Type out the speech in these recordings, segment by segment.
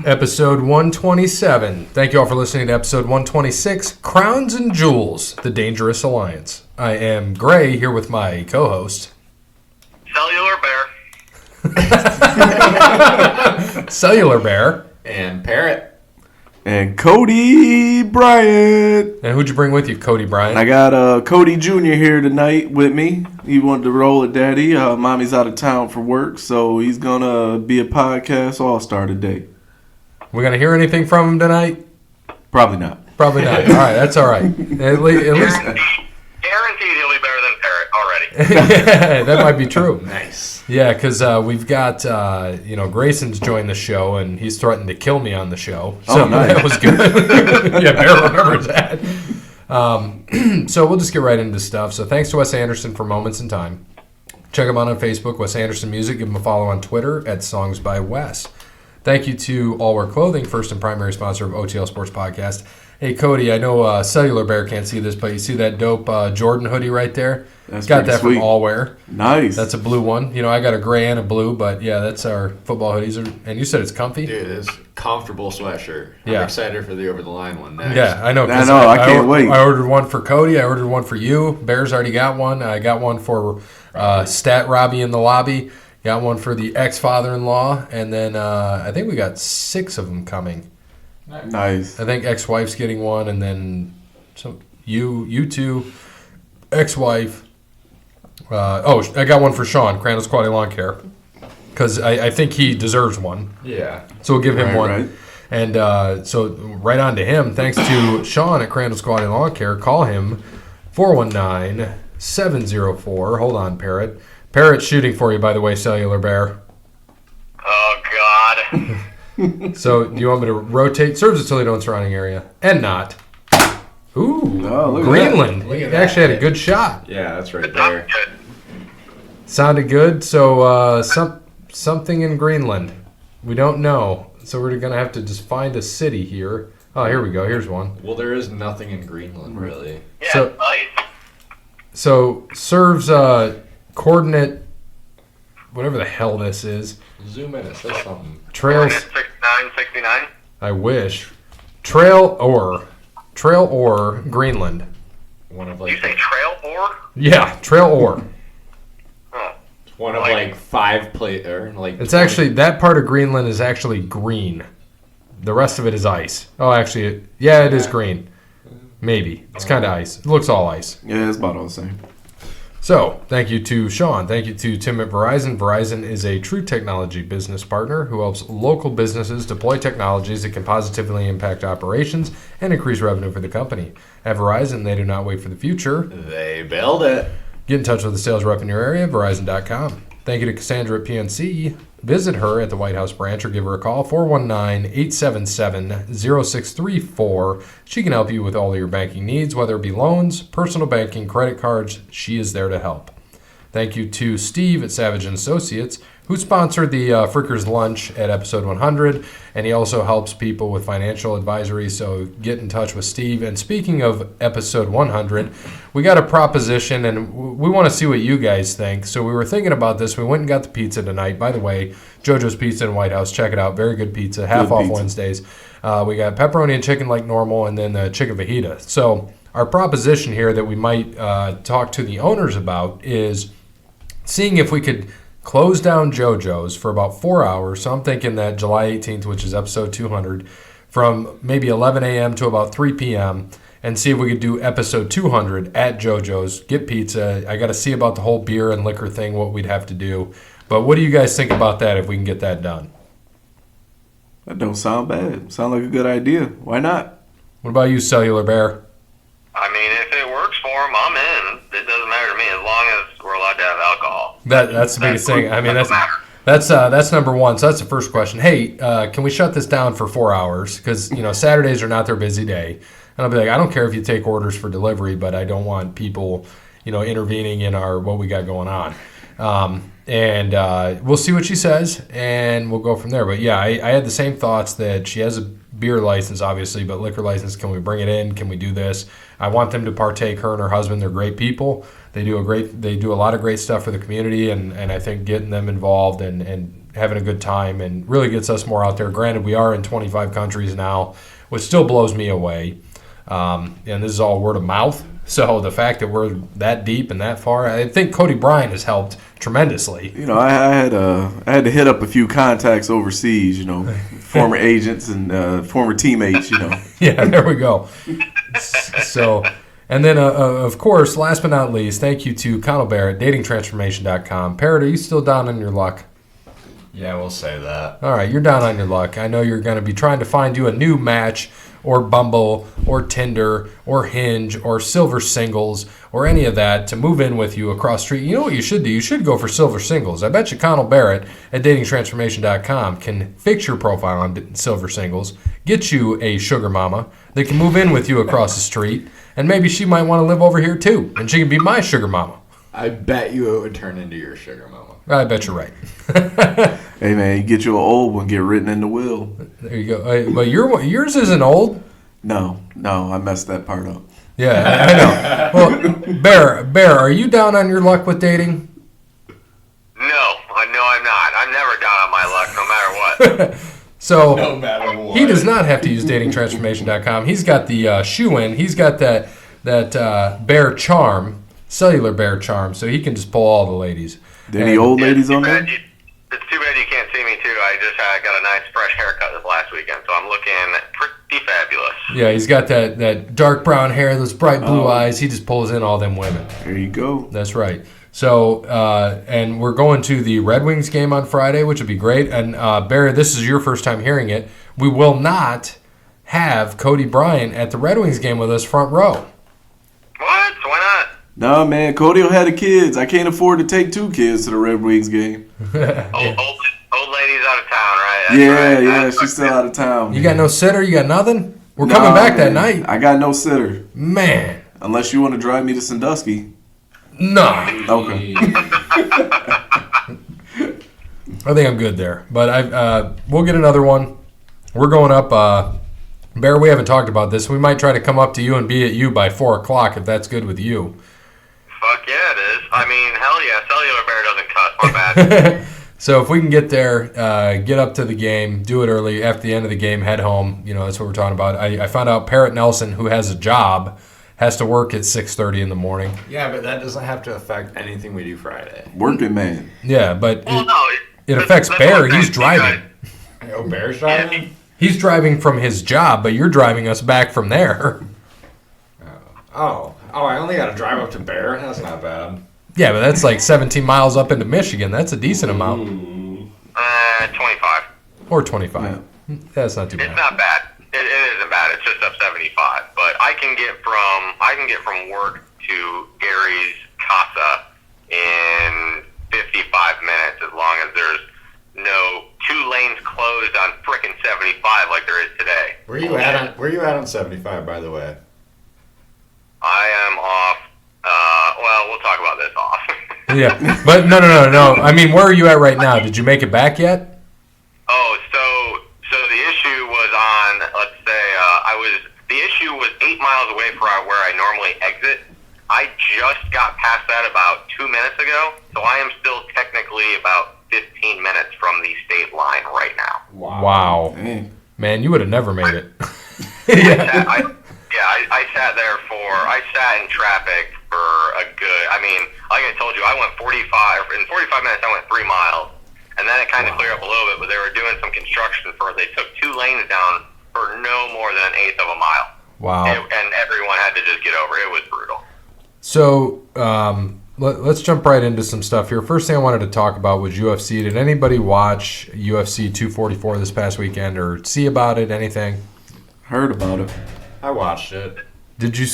Episode 127. Thank you all for listening to episode 126, Crowns and Jewels, The Dangerous Alliance. I am Gray, here with my co-host. Cellular Bear. Cellular Bear. And Parrot. And Cody Bryant. And who'd you bring with you, Cody Bryant? I got Cody Jr. here tonight with me. He wanted to roll with Daddy. Mommy's out of town for work, so he's going to be a podcast all-star today. We going to hear anything from him tonight? Probably not. Probably not. All right, that's all right. At least... Guaranteed he'll be better than Parrot already. Yeah, that might be true. Nice. Yeah, because we've got, Grayson's joined the show, and he's threatened to kill me on the show. So nice. That was good. Yeah, Bear remembers that. So we'll just get right into stuff. So thanks to Wes Anderson for Moments in Time. Check him out on Facebook, Wes Anderson Music. Give him a follow on Twitter at Songs by Wes. Thank you to All Wear Clothing, first and primary sponsor of OTL Sports Podcast. Hey, Cody, I know Cellular Bear can't see this, but you see that dope Jordan hoodie right there? That's got that sweet. from All Wear. Nice. That's a blue one. You know, I got a gray and a blue, but yeah, that's our football hoodies. And you said it's comfy? Dude, it's comfortable sweatshirt. Yeah. I'm excited for the over-the-line one next. Yeah, I know. I can't wait. I ordered one for Cody. I ordered one for you. Bear's already got one. I got one for Stat Robbie in the lobby. Got one for the ex-father-in-law. And then I think we got 6 of them coming. Nice. I think ex-wife's getting one, and then you two, ex-wife. I got one for Sean, Crandall's Quality Lawn Care, because I think he deserves one. Yeah. So we'll give him one. Right. And so right on to him. Thanks to Sean at Crandall's Quality Lawn Care. Call him 419-704. Hold on, Parrot. Parrot's shooting for you, by the way, Cellular Bear. Oh, God. So do you want me to rotate? Serves the Toledo and surrounding area. And not. Ooh, Oh, look at Greenland. that. Look He at actually that. had a good shot. Yeah, that's right It's not there. good. Sounded good. So something in Greenland. We don't know. So we're going to have to just find a city here. Oh, here we go. Here's one. Well, there is nothing in Greenland, really. Yeah, So- it's nice. So serves coordinate, whatever the hell this is. Zoom in, it says something. Trails. 6969. I wish. Trail or Greenland. One of You like say trail or? Yeah, trail or. Oh. one of like 5 or like. It's 20. actually, that part of Greenland is actually green. The rest of it is ice. Oh, actually, it is green. Maybe. It's kind of ice. It looks all ice. Yeah, it's about all the same. So, thank you to Sean. Thank you to Tim at Verizon. Verizon is a true technology business partner who helps local businesses deploy technologies that can positively impact operations and increase revenue for the company. At Verizon, they do not wait for the future. They build it. Get in touch with the sales rep in your area, Verizon.com. Thank you to Cassandra at PNC. Visit her at the White House branch or give her a call, 419-877-0634. She can help you with all of your banking needs, whether it be loans, personal banking, credit cards. She is there to help. Thank you to Steve at Savage & Associates, who sponsored the Frickers Lunch at episode 100, and he also helps people with financial advisory, so get in touch with Steve. And speaking of episode 100, we got a proposition, and we want to see what you guys think. So we were thinking about this. We went and got the pizza tonight. By the way, JoJo's Pizza in White House. Check it out. Very good pizza. Half off Wednesdays. We got pepperoni and chicken like normal, and then the chicken fajita. So our proposition here that we might talk to the owners about is seeing if we could close down JoJo's for about 4 hours. So I'm thinking that July 18th, which is episode 200, from maybe 11 a.m. to about 3 p.m., and see if we could do episode 200 at JoJo's, get pizza. I got to see about the whole beer and liquor thing, what we'd have to do. But what do you guys think about that if we can get that done? That don't sound bad. Sound like a good idea. Why not? What about you, Cellular Bear? I mean, if it works for them, I'm in. It doesn't matter to me as long as we're allowed to have alcohol. That's the biggest thing. I mean, that's number one. So that's the first question. Hey, can we shut this down for 4 hours? Because Saturdays are not their busy day. And I'll be like, I don't care if you take orders for delivery, but I don't want people, intervening in what we got going on. And we'll see what she says, and we'll go from there. But yeah, I had the same thoughts that she has a beer license, obviously, but liquor license, can we bring it in? Can we do this? I want them to partake, her and her husband. They're great people. They do a lot of great stuff for the community, and I think getting them involved and having a good time and really gets us more out there. Granted, we are in 25 countries now, which still blows me away. And this is all word of mouth. So the fact that we're that deep and that far, I think Cody Bryant has helped tremendously. I had to hit up a few contacts overseas, former agents and former teammates, Yeah, there we go. So, and then, of course, last but not least, thank you to Connell Barrett, datingtransformation.com. Parrot, are you still down on your luck? Yeah, we'll say that. All right, you're down on your luck. I know you're going to be trying to find you a new match, or Bumble, or Tinder, or Hinge, or Silver Singles, or any of that to move in with you across the street. You know what you should do? You should go for Silver Singles. I bet you Connell Barrett at datingtransformation.com can fix your profile on Silver Singles, get you a sugar mama that can move in with you across the street, and maybe she might want to live over here too, and she can be my sugar mama. I bet you it would turn into your sugar mama. I bet you're right. Hey, man, you get you an old one, get written in the will. There you go. But yours isn't old. No, I messed that part up. Yeah, I know. Well, Bear, are you down on your luck with dating? No, I'm not. I'm never down on my luck, no matter what. So No matter what. he does not have to use datingtransformation.com. He's got the shoe-in. He's got that Bear Charm, cellular Bear Charm, so he can just pull all the ladies. Any old ladies on there? It's too bad you can't see me, too. I just got a nice, fresh haircut this last weekend, so I'm looking pretty fabulous. Yeah, he's got that dark brown hair, those bright blue eyes. He just pulls in all them women. There you go. That's right. So, and we're going to the Red Wings game on Friday, which would be great. And, Barry, this is your first time hearing it. We will not have Cody Bryant at the Red Wings game with us front row. What? Why not? No, man, Cody will have the kids. I can't afford to take 2 kids to the Red Wings game. Old lady's out of town, right? Yeah, she's still out of town. You got no sitter? You got nothing? We're coming back that night. I got no sitter. Man. Unless you want to drive me to Sandusky. No. Okay. I think I'm good there. But we'll get another one. We're going up. Bear, we haven't talked about this. We might try to come up to you and be at you by 4 o'clock if that's good with you. Fuck yeah, it is. I mean, hell yeah. Cellular Bear doesn't cuss. My bad. So if we can get there, get up to the game, do it early, after the end of the game, head home. That's what we're talking about. I found out Parrot Nelson, who has a job, has to work at 6:30 in the morning. Yeah, but that doesn't have to affect anything we do Friday. Working man. Yeah, but Well, no. it affects Bear. He's driving. Oh, Bear's driving? He's driving from his job, but you're driving us back from there. Oh, I only got to drive up to Bear? That's not bad. Yeah, but that's like 17 miles up into Michigan. That's a decent amount. 25. Or 25. Yeah. That's not too It's bad. not bad. It isn't bad. It's just up 75. But I can get from work to Gary's casa in 55 minutes as long as there's no 2 lanes closed on frickin' 75 like there is today. Where you at on 75, by the way? I am off. Well, we'll talk about this off. Yeah, but no. I mean, where are you at right now? Did you make it back yet? Oh, so the issue was on, let's say, the issue was 8 miles away from where I normally exit. I just got past that about 2 minutes ago, so I am still technically about 15 minutes from the state line right now. Wow. Dang. Man, you would have never made it. Yeah. I sat in traffic for a good, like I told you, I went 45 minutes I went 3 miles, and then it kind of cleared up a little bit, but they were doing some construction they took 2 lanes down for no more than 1/8 of a mile. Wow. And everyone had to just get over it. It was brutal. So let's jump right into some stuff here. First thing I wanted to talk about was UFC. Did anybody watch UFC 244 this past weekend or see about it, anything? Heard about it. I watched it. Did you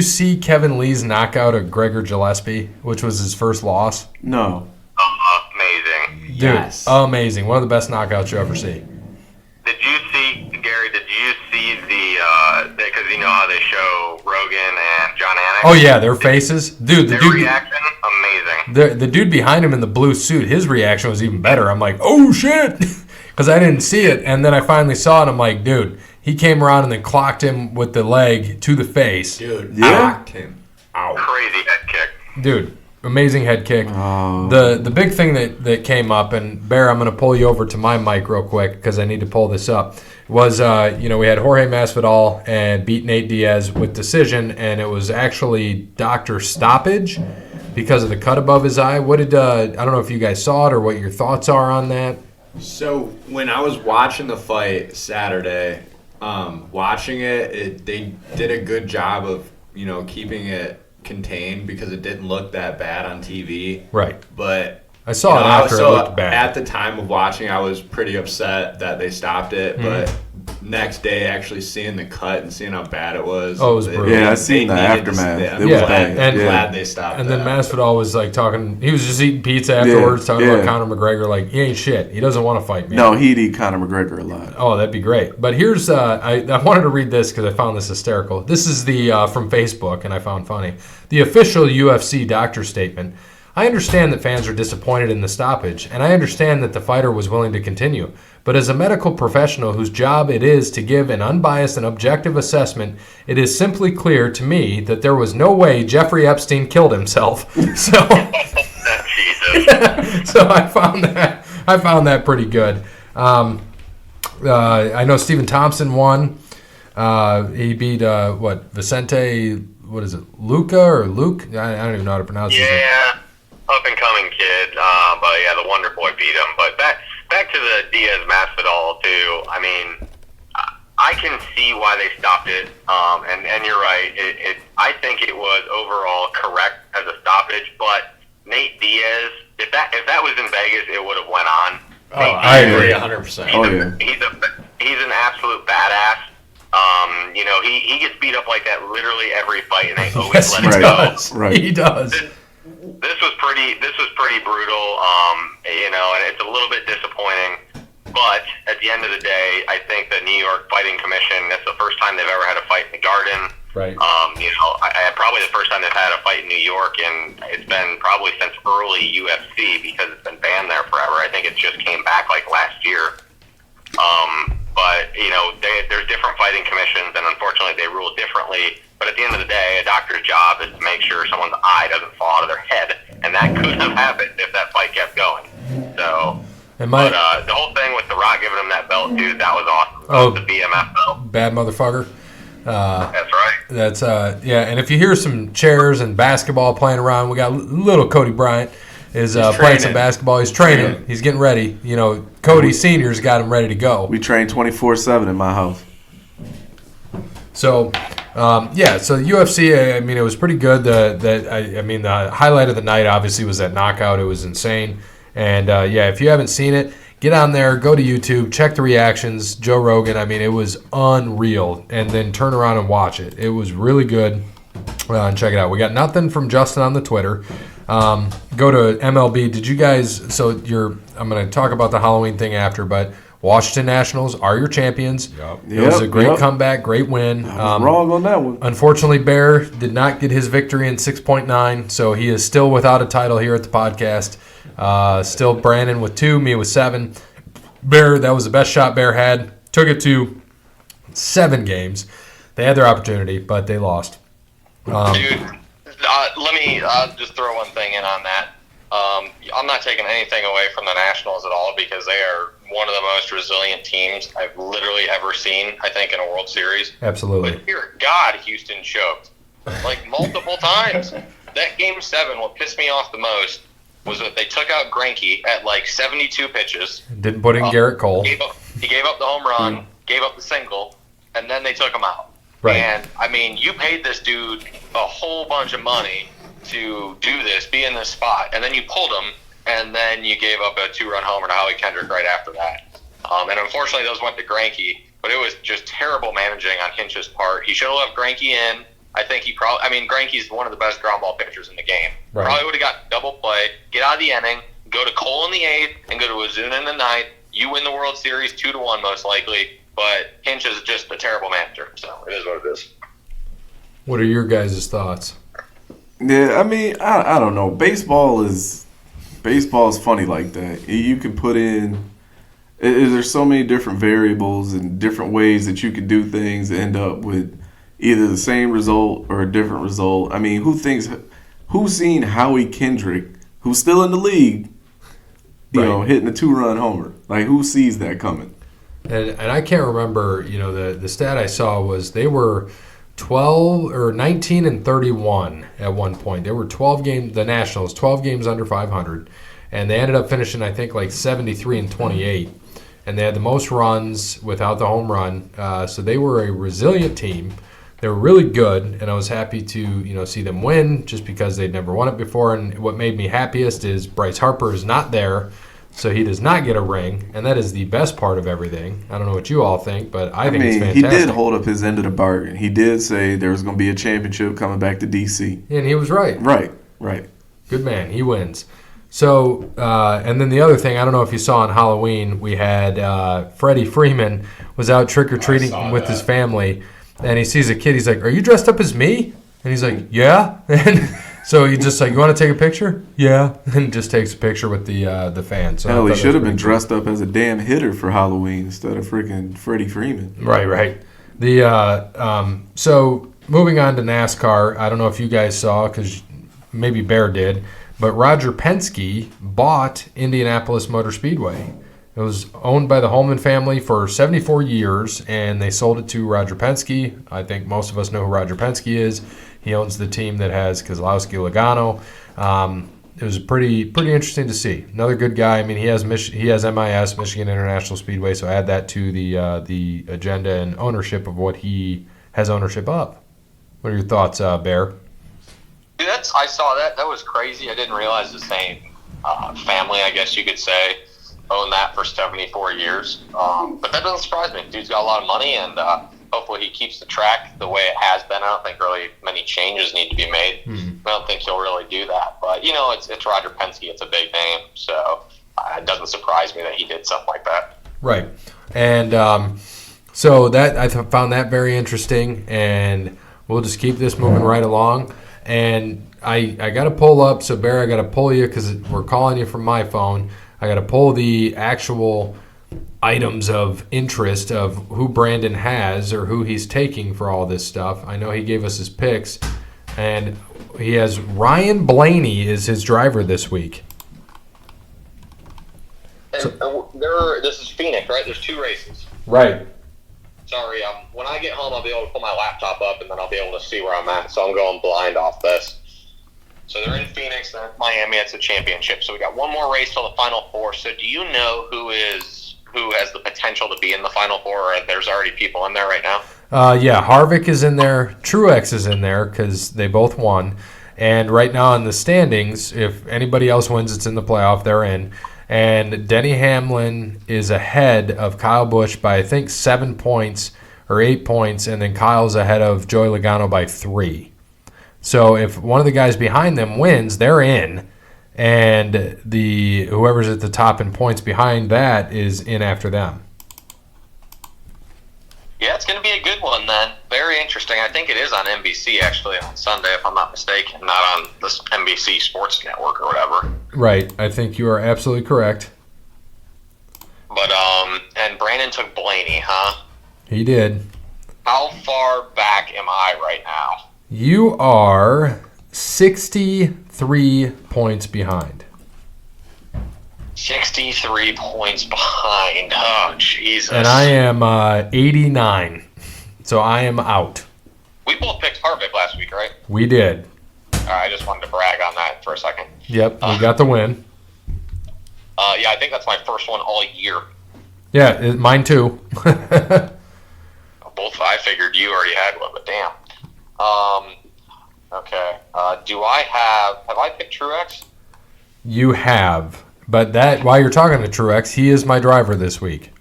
see Kevin Lee's knockout of Gregor Gillespie, which was his first loss? No. Amazing. Dude, Yes. amazing. One of the best knockouts you ever see. Did you see, Gary, because you know how they show Rogan and John Anik? Oh, yeah, their faces. Dude, the Their dude, reaction, amazing. the dude behind him in the blue suit, his reaction was even better. I'm like, oh, shit. Because I didn't see it, and then I finally saw it, and I'm like, dude, he came around and then clocked him with the leg to the face. Dude, Yeah? knocked him out. Crazy head kick. Dude, amazing head kick. Oh. The big thing that came up, and Bear, I'm going to pull you over to my mic real quick because I need to pull this up, was, we had Jorge Masvidal and beat Nate Diaz with decision, and it was actually doctor stoppage because of the cut above his eye. What did, I don't know if you guys saw it or what your thoughts are on that. So when I was watching the fight Saturday, watching it, they did a good job of, keeping it contained because it didn't look that bad on TV. Right. But I saw it after it looked bad. At the time of watching, I was pretty upset that they stopped it. Mm-hmm. But next day, actually seeing the cut and seeing how bad it was. Oh, it was brutal. Yeah, I seen the aftermath. It was bad. I'm glad they stopped And then Masvidal was like talking, he was just eating pizza afterwards, talking about Conor McGregor, like, he ain't shit. He doesn't want to fight me. No, he'd eat Conor McGregor a lot. Oh, that'd be great. But here's, I wanted to read this because I found this hysterical. This is the from Facebook, and I found funny. The official UFC doctor statement. I understand that fans are disappointed in the stoppage, and I understand that the fighter was willing to continue. But as a medical professional whose job it is to give an unbiased and objective assessment, it is simply clear to me that there was no way Jeffrey Epstein killed himself. So, so I found that pretty good. I know Stephen Thompson won. He beat Vicente? What is it? Luca or Luke? I don't even know how to pronounce his name. Yeah, up and coming kid. But yeah, the Wonder Boy beat him. But back to the Diaz Masvidal too. I mean, I can see why they stopped it. And you're right. I think it was overall correct as a stoppage. But Nate Diaz, if that was in Vegas, it would have went on. Oh, I agree 100%. He's an absolute badass. He gets beat up like that literally every fight, and they always let it go. Right. He does. This was pretty brutal. And it's a little bit disappointing. But at the end of the day, I think the New York Fighting Commission, that's the first time they've ever had a fight in the Garden. Right. Probably the first time they've had a fight in New York, and it's been probably since early UFC because it's been banned there forever. I think it just came back like last year. But there's different fighting commissions, and unfortunately they rule differently. But at the end of the day, a doctor's job is to make sure someone's eye doesn't fall out of their head, and that could have happened if that fight kept going. So, the whole thing with The Rock giving him that belt, dude, that was awesome. Oh, the BMF belt. Bad motherfucker. That's right. That's and if you hear some chairs and basketball playing around, we got little Cody Bryant is playing some basketball. He's training. He's getting ready. Cody Senior's got him ready to go. We train 24/7 in my house. So, so UFC, I mean, it was pretty good. The highlight of the night obviously was that knockout. It was insane. And, if you haven't seen it, get on there, go to YouTube, check the reactions. Joe Rogan, I mean, it was unreal. And then turn around and watch it. It was really good. And check it out. We got nothing from Justin on the Twitter. Go to MLB. Did you guys, I'm going to talk about the Halloween thing after, but Washington Nationals are your champions. Yep. It was a great comeback, great win. I was wrong on that one. Unfortunately, Bear did not get his victory in 6.9, so he is still without a title here at the podcast. Still Brandon with 2, me with 7. Bear, that was the best shot Bear had. Took it to 7 games. They had their opportunity, but they lost. Dude, let me just throw one thing in on that. I'm not taking anything away from the Nationals at all because they are one of the most resilient teams I've literally ever seen, I think, in a World Series. Absolutely. But dear God, Houston choked. Like, multiple times. That Game 7, what pissed me off the most was that they took out Greinke at, 72 pitches. Didn't put in Garrett Cole. He gave up the home run, gave up the single, and then they took him out. Right. And, I mean, you paid this dude a whole bunch of money to do this, be in this spot, and then you pulled him, and then you gave up a 2-run homer to Howie Kendrick right after that. And unfortunately, those went to Greinke, but it was just terrible managing on Hinch's part. He should have left Greinke in. I think Greinke's one of the best ground ball pitchers in the game. Right. Probably would have got double play, get out of the inning, go to Cole in the 8th, and go to Ozuna in the 9th. You win the World Series 2-1 most likely, but Hinch is just a terrible manager, so it is what it is. What are your guys' thoughts? Yeah, I mean, I don't know. Baseball is funny like that. You can put in. There's so many different variables and different ways that you could do things to end up with either the same result or a different result. I mean, who who's seen Howie Kendrick, who's still in the league, hitting a 2-run homer? Like, who sees that coming? And I can't remember, the stat I saw was they were 19-31 at one point. They were 12 games, the Nationals, 12 games under 500. And they ended up finishing, I think, like 73-28. And they had the most runs without the home run. So they were a resilient team. They were really good, and I was happy to see them win just because they'd never won it before. And what made me happiest is Bryce Harper is not there, so he does not get a ring, and that is the best part of everything. I don't know what you all think, but I think it's fantastic. He did hold up his end of the bargain. He did say there was going to be a championship coming back to D.C. And he was right. Right. Good man. He wins. So, and then the other thing, I don't know if you saw on Halloween, we had Freddie Freeman was out trick-or-treating with his family, and he sees a kid. He's like, "Are you dressed up as me?" And he's like, "Yeah." And so he's just like, "You want to take a picture?" "Yeah." And just takes a picture with the fan. So hell, he should have been dressed up as a damn hitter for Halloween instead of freaking Freddie Freeman. Right. So moving on to NASCAR, I don't know if you guys saw, because maybe Bear did, but Roger Penske bought Indianapolis Motor Speedway. It was owned by the Holman family for 74 years, and they sold it to Roger Penske. I think most of us know who Roger Penske is. He owns the team that has Keselowski, Logano. It was pretty interesting to see. Another good guy. I mean, he has MIS, Michigan International Speedway, so add that to the agenda and ownership of what he has ownership of. What are your thoughts, Bear? Dude, I saw that. That was crazy. I didn't realize the same family, I guess you could say, owned that for 74 years. But that doesn't surprise me. Dude's got a lot of money, and hopefully he keeps the track the way it has been. I don't think really many changes need to be made. I don't think he'll really do that. But, it's Roger Penske. It's a big name. So it doesn't surprise me that he did something like that. Right. And so that I found that very interesting, and we'll just keep this moving right along. And I got to pull up. So, Bear, I got to pull you because we're calling you from my phone. I got to pull the actual items of interest of who Brandon has or who he's taking for all this stuff. I know he gave us his picks, and he has Ryan Blaney is his driver this week. And this is Phoenix, right? There's 2 races. Right. Sorry, when I get home, I'll be able to pull my laptop up, and then I'll be able to see where I'm at. So I'm going blind off this. So they're in Phoenix, they're in Miami. It's a championship. So we got one more race till the Final Four. So do you know who has the potential to be in the Final Four, or there's already people in there right now? Yeah, Harvick is in there. Truex is in there because they both won. And right now in the standings, if anybody else wins, it's in the playoff. They're in. And Denny Hamlin is ahead of Kyle Busch by, I think, 7 points or 8 points. And then Kyle's ahead of Joey Logano by 3. So if one of the guys behind them wins, they're in. And whoever's at the top in points behind that is in after them. Yeah, it's going to be a good one then. Very interesting. I think it is on NBC actually on Sunday, if I'm not mistaken, not on this NBC Sports Network or whatever. Right. I think you are absolutely correct. But and Brandon took Blaney, huh? He did. How far back am I right now? You are 63 points behind. 63 points behind. Oh, Jesus. And I am 89. So I am out. We both picked Harvick last week, right? We did. All right, I just wanted to brag on that for a second. Yep, we got the win. Yeah, I think that's my first one all year. Yeah, mine too. Both, I figured you already had one, but damn. Okay. Have I picked Truex? You have. But that, while you're talking to Truex, he is my driver this week.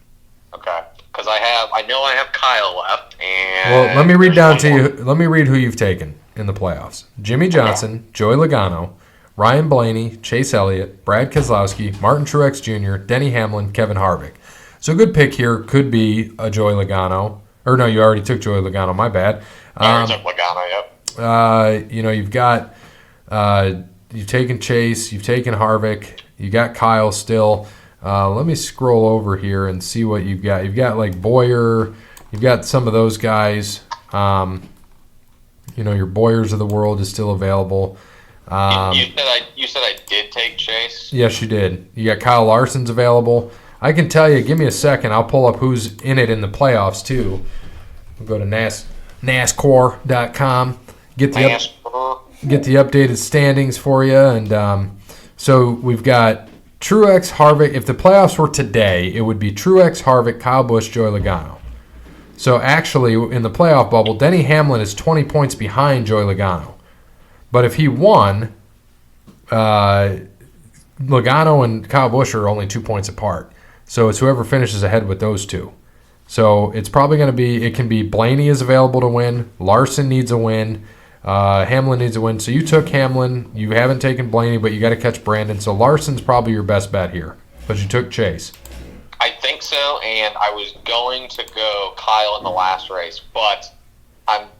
Okay. Because I know I have Kyle left, and... Well, let me read down to you. Let me read who you've taken in the playoffs. Jimmy Johnson, Joey Logano, Ryan Blaney, Chase Elliott, Brad Keselowski, Martin Truex Jr., Denny Hamlin, Kevin Harvick. So a good pick here could be a Joey Logano. Or no, you already took Joey Logano. My bad. I already took Logano, yep. You've got... you've taken Chase. You've taken Harvick. You got Kyle still. Let me scroll over here and see what you've got. You've got like Boyer. You've got some of those guys. Your Boyers of the world is still available. You said I did take Chase. Yes, you did. You got Kyle Larson's available. I can tell you. Give me a second. I'll pull up who's in it in the playoffs too. We'll go to NASCAR.com. Get the updated standings for you. And so we've got Truex, Harvick. If the playoffs were today, it would be Truex, Harvick, Kyle Busch, Joey Logano. So actually, in the playoff bubble, Denny Hamlin is 20 points behind Joey Logano. But if he won, Logano and Kyle Busch are only 2 points apart. So it's whoever finishes ahead with those two. So it's probably going to be, it can be Blaney is available to win, Larson needs a win, Hamlin needs a win. So you took Hamlin, you haven't taken Blaney, but you got to catch Brandon. So Larson's probably your best bet here. But you took Chase. I think so, and I was going to go Kyle in the last race, but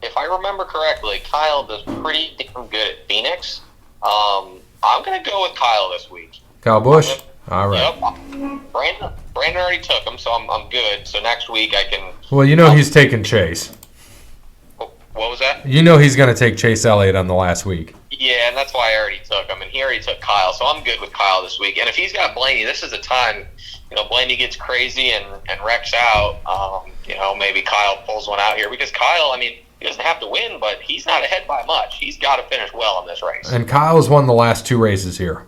if I remember correctly, Kyle does pretty damn good at Phoenix. I'm going to go with Kyle this week. Kyle Busch? All right. Yep. Brandon already took him, so I'm good. So next week I can... Well, you know he's taking Chase. What was that? You know he's going to take Chase Elliott on the last week. Yeah, and that's why I already took him, and he already took Kyle, so I'm good with Kyle this week. And if he's got Blaney, this is a time, Blaney gets crazy and wrecks out. Maybe Kyle pulls one out here, because Kyle, he doesn't have to win, but he's not ahead by much. He's got to finish well in this race. And Kyle's won the last 2 races here.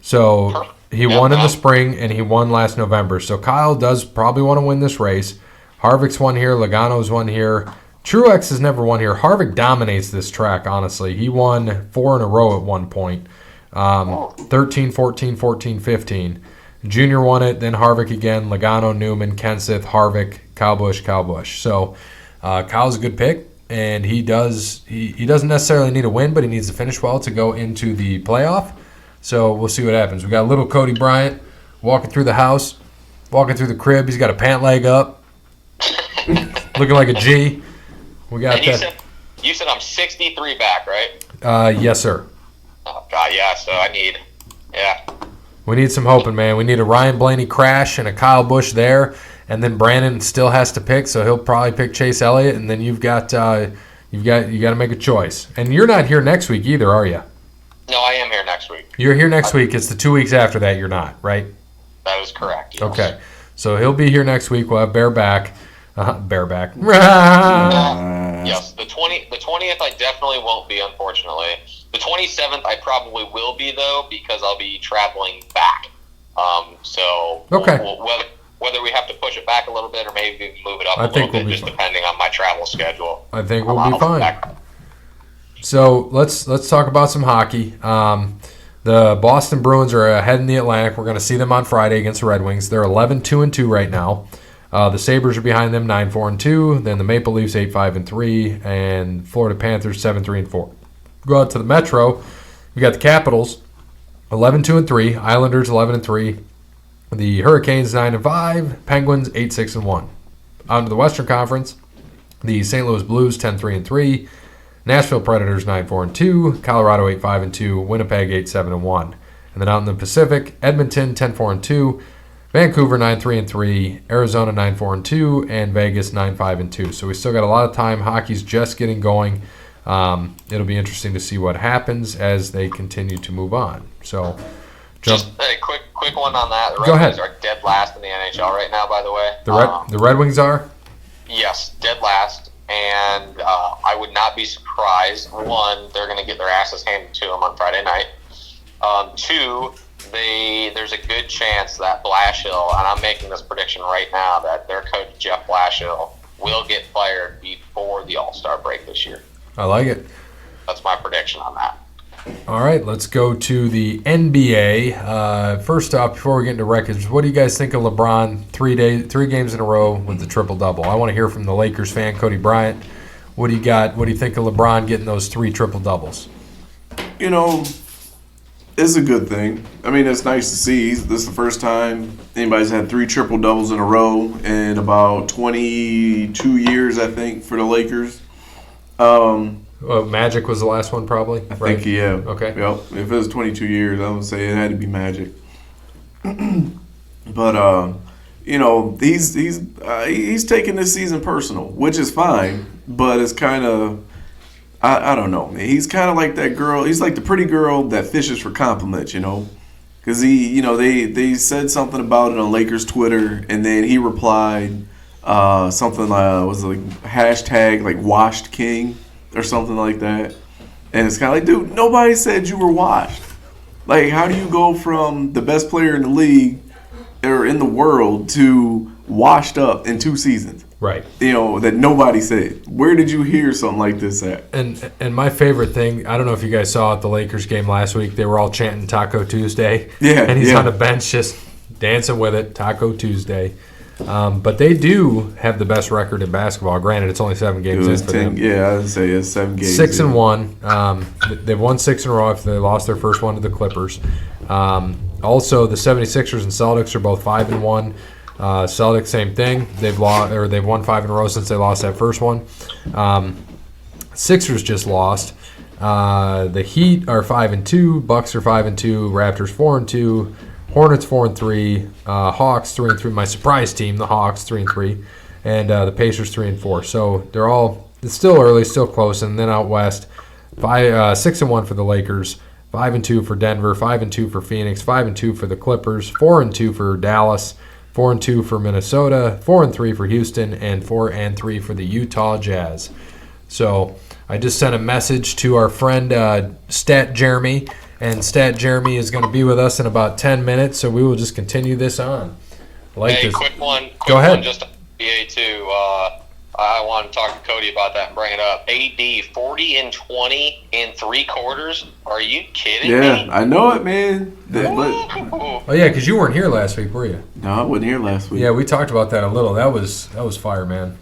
So he won in the spring, and he won last November. So Kyle does probably want to win this race. Harvick's won here. Logano's won here. Truex has never won here. Harvick dominates this track, honestly. He won 4 in a row at one point. 13, 14, 14, 15. Junior won it, then Harvick again. Logano, Newman, Kenseth, Harvick, Kyle Busch. So Kyle's a good pick, and he doesn't necessarily need a win, but he needs to finish well to go into the playoff. So we'll see what happens. We got little Cody Bryant walking through the house, walking through the crib. He's got a pant leg up, looking like a G. We got that. You said I'm 63 back, right? Yes, sir. Oh, God, yeah. So we need some hoping, man. We need a Ryan Blaney crash and a Kyle Busch there, and then Brandon still has to pick, so he'll probably pick Chase Elliott, and then you got to make a choice. And you're not here next week either, are you? No, I am here next week. You're here next week. It's the 2 weeks after that you're not, right? That is correct. Yes. Okay, so he'll be here next week. We'll have Bear back. Bareback. Yes, the 20th I definitely won't be, unfortunately. The 27th I probably will be, though, because I'll be traveling back. Okay. Whether we have to push it back a little bit or maybe move it up a little bit, just depending on my travel schedule. I think we'll be fine. So let's talk about some hockey. The Boston Bruins are ahead in the Atlantic. We're going to see them on Friday against the Red Wings. They're 11-2-2 right now. The Sabres are behind them 9-4-2. Then the Maple Leafs 8-5-3, and Florida Panthers 7-3-4. Go out to the Metro. We got the Capitals 11-2-3, Islanders 11-3, the Hurricanes 9-5, Penguins 8-6-1. Out into the Western Conference, the St. Louis Blues 10-3-3, Nashville Predators 9-4-2, Colorado 8-5-2, Winnipeg 8-7-1. And then out in the Pacific, Edmonton 10-4-2. Vancouver 9-3-3, Arizona 9-4-2, and Vegas 9-5-2. So we still got a lot of time. Hockey's just getting going. It'll be interesting to see what happens as they continue to move on. So, just a quick one on that. The Go Red Wings ahead. are dead last in the NHL right now, by the way. The Red Wings are? Yes, dead last. And I would not be surprised. 1, they're going to get their asses handed to them on Friday night. 2, there's a good chance that Blashill, and I'm making this prediction right now, that their coach Jeff Blashill will get fired before the All-Star break this year. I like it. That's my prediction on that. All right, let's go to the NBA. First off, before we get into records, what do you guys think of LeBron 3 games in a row with the triple-double? I want to hear from the Lakers fan, Cody Bryant. What do you got? What do you think of LeBron getting those 3 triple-doubles? It's a good thing. It's nice to see. This is the first time anybody's had 3 triple-doubles in a row in about 22 years, I think, for the Lakers. Magic was the last one, probably? I think, yeah. Okay. Yep. If it was 22 years, I would say it had to be Magic. But, he's taking this season personal, which is fine, but it's kind of... I don't know. He's kind of like that girl. He's like the pretty girl that fishes for compliments, because they said something about it on Lakers Twitter, and then he replied something was like hashtag like washed king or something like that, and it's kind of like, dude, nobody said you were washed. Like, how do you go from the best player in the league or in the world to washed up in 2 seasons? Right. That nobody said. Where did you hear something like this at? And my favorite thing, I don't know if you guys saw at the Lakers game last week, they were all chanting Taco Tuesday. Yeah. And he's on the bench just dancing with it, Taco Tuesday. But they do have the best record in basketball. Granted, it's only 7 games in for them. Yeah, I would say it's 7 games. 6-1. They've won 6 in a row after they lost their first one to the Clippers. Also, the 76ers and Celtics are both 5-1. Celtics, same thing. They've won 5 in a row since they lost that first one. Sixers just lost. The Heat are 5-2. Bucks are 5-2. Raptors 4-2. Hornets 4-3. Hawks 3-3. My surprise team, the Hawks 3-3, and the Pacers 3-4. So they're all. It's still early, still close. And then out west, 6-1 for the Lakers. 5-2 for Denver. 5-2 for Phoenix. 5-2 for the Clippers. 4-2 for Dallas. 4-2 for Minnesota, 4-3 for Houston, and 4-3 for the Utah Jazz. So I just sent a message to our friend Stat Jeremy, and Stat Jeremy is going to be with us in about 10 minutes, so we will just continue this on. Quick one. Go ahead. Just on NBA too. I want to talk to Cody about that and bring it up. AD 40-20 in 3 quarters. Are you kidding me? Yeah, I know it, man. Oh yeah, because you weren't here last week, were you? No, I wasn't here last week. Yeah, we talked about that a little. That was fire, man.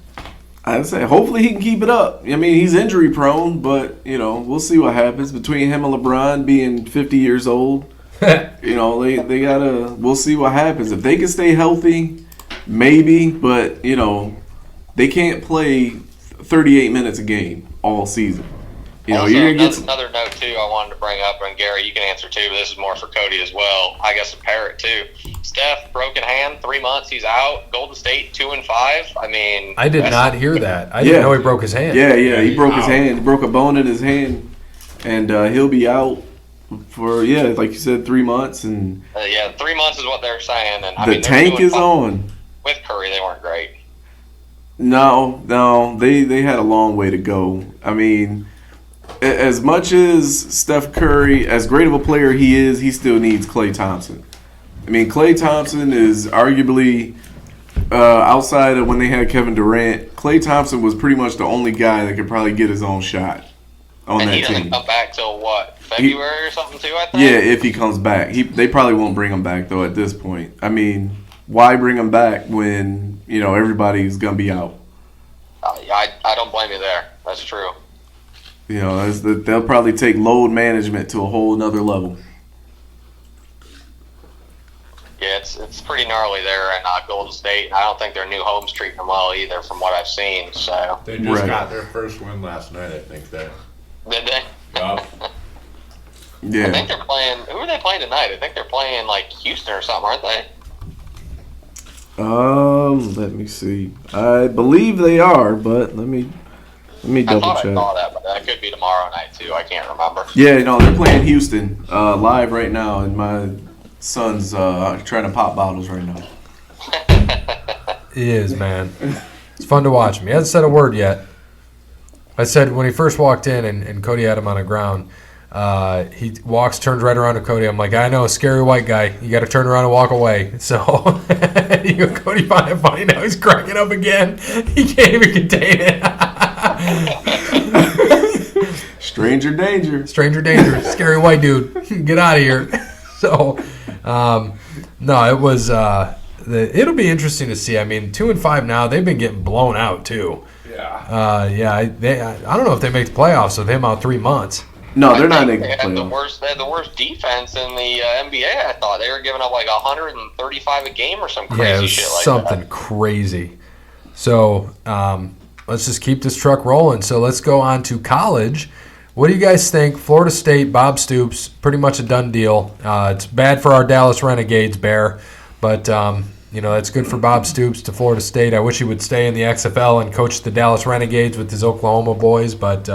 I'd say hopefully he can keep it up. I mean, he's injury prone, but we'll see what happens between him and LeBron being 50 years old. They gotta. We'll see what happens if they can stay healthy, maybe. But they can't play 38 minutes a game all season. Also, another note too I wanted to bring up, and Gary, you can answer too, but this is more for Cody as well. I guess a parrot too. Steph, broken hand, 3 months, he's out. Golden State 2-5. I mean, I did not hear that. I didn't know he broke his hand. Yeah, he broke his hand. He broke a bone in his hand, and he'll be out for like you said, 3 months. And 3 months is what they're saying. And the tank is on. With Curry, they weren't great. No, they had a long way to go. I mean, as much as Steph Curry, as great of a player he is, he still needs Klay Thompson. I mean, Klay Thompson is arguably, outside of when they had Kevin Durant, Klay Thompson was pretty much the only guy that could probably get his own shot on that team. And he doesn't come back till what, February or something too, I think? Yeah, if he comes back. They probably won't bring him back, though, at this point. I mean, why bring him back when, everybody's going to be out? I don't blame you there. That's true. They'll probably take load management to a whole nother level. Yeah, it's pretty gnarly there in Golden State. I don't think their new home's treating them well either, from what I've seen. So they just got their first win last night, I think. There. Did they? Yeah. Yeah. I think they're playing. Who are they playing tonight? I think they're playing Houston or something, aren't they? Let me see. I believe they are, but let me double check. I saw that, but that could be tomorrow night too. I can't remember. Yeah, they're playing Houston live right now, and my son's trying to pop bottles right now. He is, man. It's fun to watch him. He hasn't said a word yet. I said when he first walked in and Cody had him on the ground, he turns right around to Cody. I'm like, I know, scary white guy. You got to turn around and walk away. So Cody found it funny. Now he's cracking up again. He can't even contain it. Stranger danger. Scary white dude. Get out of here. So, no, it was. It'll be interesting to see. I mean, 2-5 now. They've been getting blown out too. Yeah. I don't know if they make the playoffs with him out 3 months. No, they're not making the playoffs. They had the worst defense in the NBA. I thought they were giving up 135 a game or some crazy shit like that. Something crazy. So let's just keep this truck rolling. So let's go on to college. What do you guys think? Florida State, Bob Stoops, pretty much a done deal. It's bad for our Dallas Renegades, Bear, but that's good for Bob Stoops to Florida State. I wish he would stay in the XFL and coach the Dallas Renegades with his Oklahoma boys, but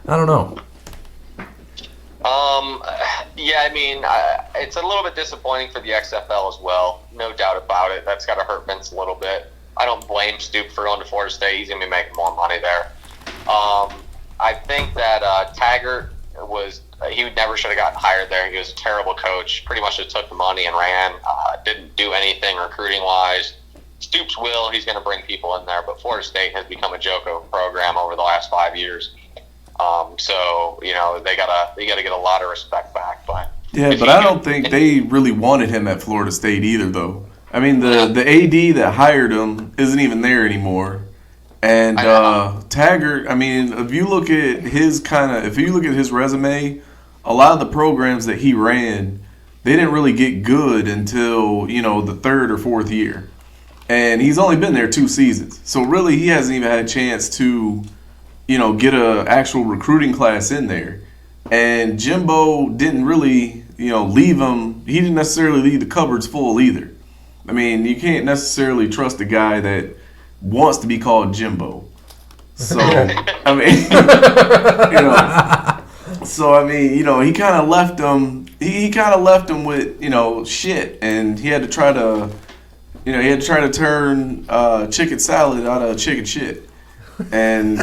I don't know. Yeah, I mean, it's a little bit disappointing for the XFL as well. No doubt about it. That's got to hurt Vince a little bit. I don't blame Stoop for going to Florida State. He's going to be making more money there. I think that Taggart he never should have gotten hired there. He was a terrible coach. Pretty much just took the money and ran. Didn't do anything recruiting-wise. Stoops he's going to bring people in there, but Florida State has become a joke of a program over the last 5 years. So they gotta get a lot of respect back. But I don't think they really wanted him at Florida State either, though. I mean, the AD that hired him isn't even there anymore, and Taggart. I mean, if you look at his resume, a lot of the programs that he ran, they didn't really get good until the third or fourth year, and he's only been there 2 seasons. So really, he hasn't even had a chance to get a actual recruiting class in there. And Jimbo didn't really, leave him. He didn't necessarily leave the cupboards full either. I mean, you can't necessarily trust a guy that wants to be called Jimbo. So, I mean, he kind of left him. He kind of left him with, shit, and he had to try to turn chicken salad out of chicken shit. And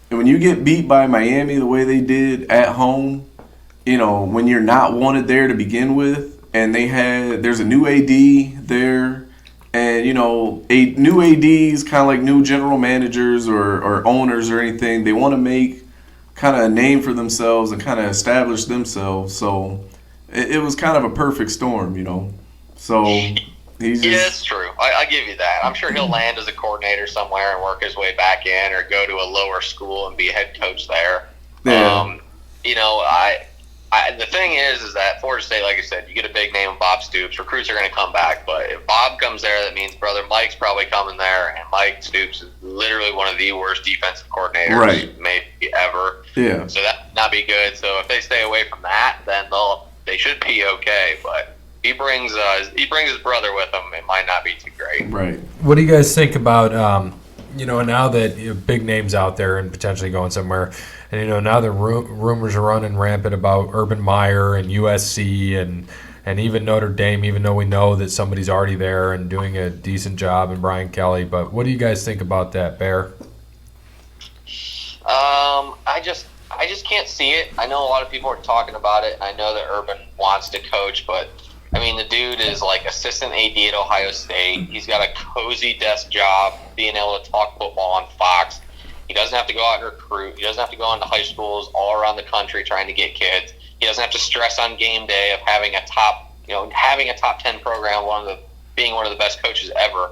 when you get beat by Miami the way they did at home, when you're not wanted there to begin with, and there's a new AD there, and a new ADs kind of like new general managers or owners or anything, they want to make kind of a name for themselves and kind of establish themselves. So it was kind of a perfect storm, So. Yeah, it's true. I give you that. I'm sure he'll land as a coordinator somewhere and work his way back in, or go to a lower school and be a head coach there. Yeah. The thing is that Florida State, like I said, you get a big name of Bob Stoops. Recruits are going to come back, but if Bob comes there, that means brother Mike's probably coming there, and Mike Stoops is literally one of the worst defensive coordinators maybe ever. Yeah. So that would not be good. So if they stay away from that, then they should be okay. But he brings his brother with him. It might not be too great. Right. What do you guys think about now that big names out there and potentially going somewhere, and now the rumors are running rampant about Urban Meyer and USC and even Notre Dame, even though we know that somebody's already there and doing a decent job, and Brian Kelly. But what do you guys think about that, Bear? I just can't see it. I know a lot of people are talking about it, and I know that Urban wants to coach, but I mean, the dude is like assistant AD at Ohio State. He's got a cozy desk job, being able to talk football on Fox. He doesn't have to go out and recruit. He doesn't have to go into high schools all around the country trying to get kids. He doesn't have to stress on game day of having a top 10 program, being one of the best coaches ever.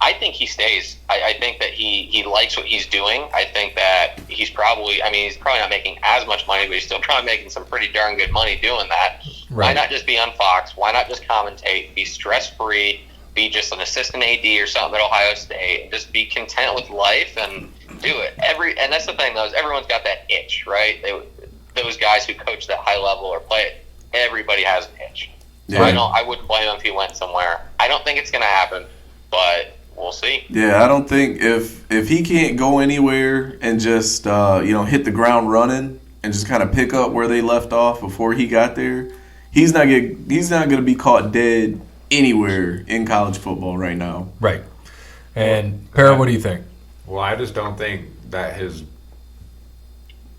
I think he stays. I think that he likes what he's doing. I think that he's probably not making as much money, but he's still probably making some pretty darn good money doing that. Right. Why not just be on Fox? Why not just commentate, be stress-free, be just an assistant AD or something at Ohio State, and just be content with life and do it. And that's the thing, though, is everyone's got that itch, right? Those guys who coach that high level or play it, everybody has an itch. So yeah. I wouldn't blame him if he went somewhere. I don't think it's going to happen, but we'll see. Yeah, I don't think if he can't go anywhere and just hit the ground running and just kind of pick up where they left off before he got there, he's not going to be caught dead anywhere in college football right now. Right. And Para, what do you think? Well, I just don't think that his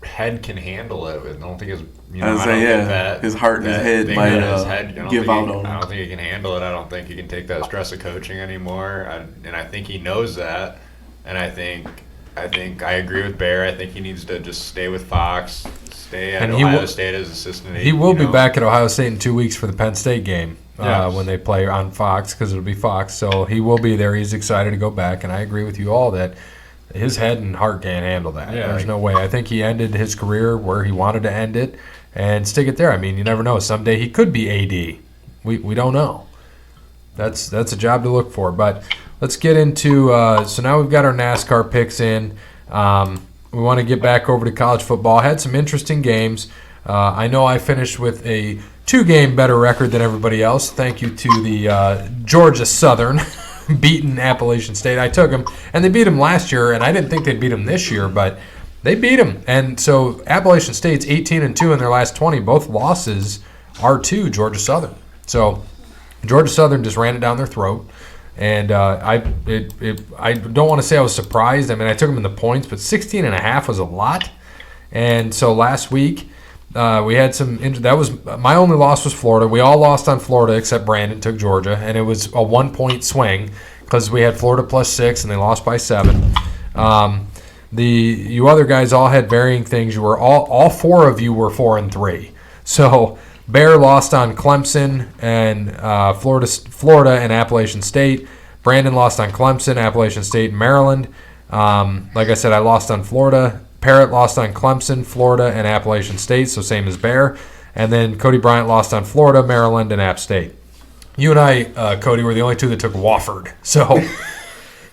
head can handle it. I don't think his his heart and his head might give out on him. I don't think he can handle it. I don't think he can take that stress of coaching anymore. And I think he knows that. And I think I agree with Bear. I think he needs to just stay with Fox, stay at Ohio State as assistant AD. He will be back at Ohio State in 2 weeks for the Penn State game when they play on Fox, because it'll be Fox. So he will be there. He's excited to go back. And I agree with you all that his head and heart can't handle that. Yeah. There's no way. I think he ended his career where he wanted to end it and stick it there. I mean, you never know. Someday he could be AD. We don't know. That's a job to look for. But let's get into so now we've got our NASCAR picks in. We want to get back over to college football. Had some interesting games. I know I finished with a 2-game better record than everybody else. Thank you to the Georgia Southern beating Appalachian State. I took them, and they beat them last year, and I didn't think they'd beat them this year, but They beat them. And so Appalachian State's 18-2 in their last 20. Both losses are to Georgia Southern. So Georgia Southern just ran it down their throat. And I don't want to say I was surprised. I mean, I took them in the points, but 16.5 was a lot. And so last week we had some. That was my only loss was Florida. We all lost on Florida except Brandon took Georgia, and it was a 1-point swing because we had Florida +6 and they lost by 7. You other guys all had varying things. You were all 4 of you were 4-3. So Bear lost on Clemson and Florida and Appalachian State. Brandon lost on Clemson, Appalachian State, and Maryland. Like I said, I lost on Florida. Parrott lost on Clemson, Florida, and Appalachian State, so same as Bear. And then Cody Bryant lost on Florida, Maryland, and App State. You and I, Cody, were the only 2 that took Wofford. So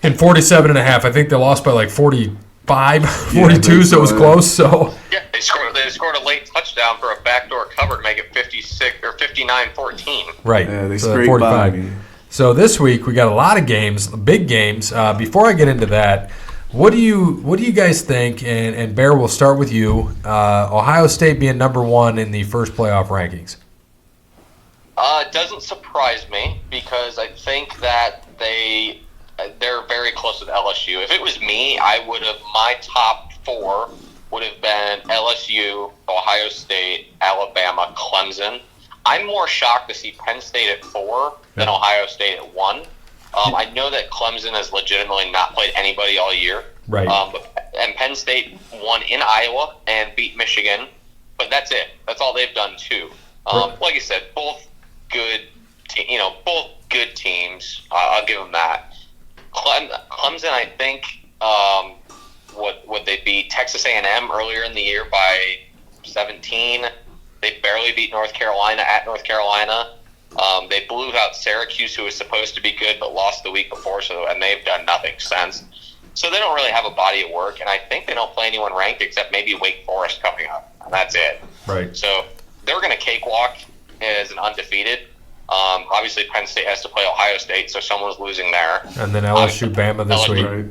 in 47.5, I think they lost by like 45, 42, so it was close. So yeah, they scored a late touchdown for a backdoor cover to make it 56 or 59-14. Right. Yeah, they so scraped 45. by me. So this week we got a lot of games, big games. Before I get into that, what do you guys think? And Bear, we'll start with you. Ohio State being number 1 in the first playoff rankings. It doesn't surprise me because I think that they're very close with LSU. If it was me, my top 4 would have been LSU, Ohio State, Alabama, Clemson. I'm more shocked to see Penn State at 4 than Ohio State at 1. I know that Clemson has legitimately not played anybody all year. Right. And Penn State won in Iowa and beat Michigan, but that's it. That's all they've done too. Like I said, both good teams. I'll give them that. Clemson, I think, what they beat Texas A&M earlier in the year by 17. They barely beat North Carolina at North Carolina. They blew out Syracuse, who was supposed to be good but lost the week before, and they've done nothing since. So they don't really have a body of work, and I think they don't play anyone ranked except maybe Wake Forest coming up, and that's it. Right. So they're going to cakewalk as an undefeated. Obviously, Penn State has to play Ohio State, so someone's losing there. And then LSU, Bama this week. Right.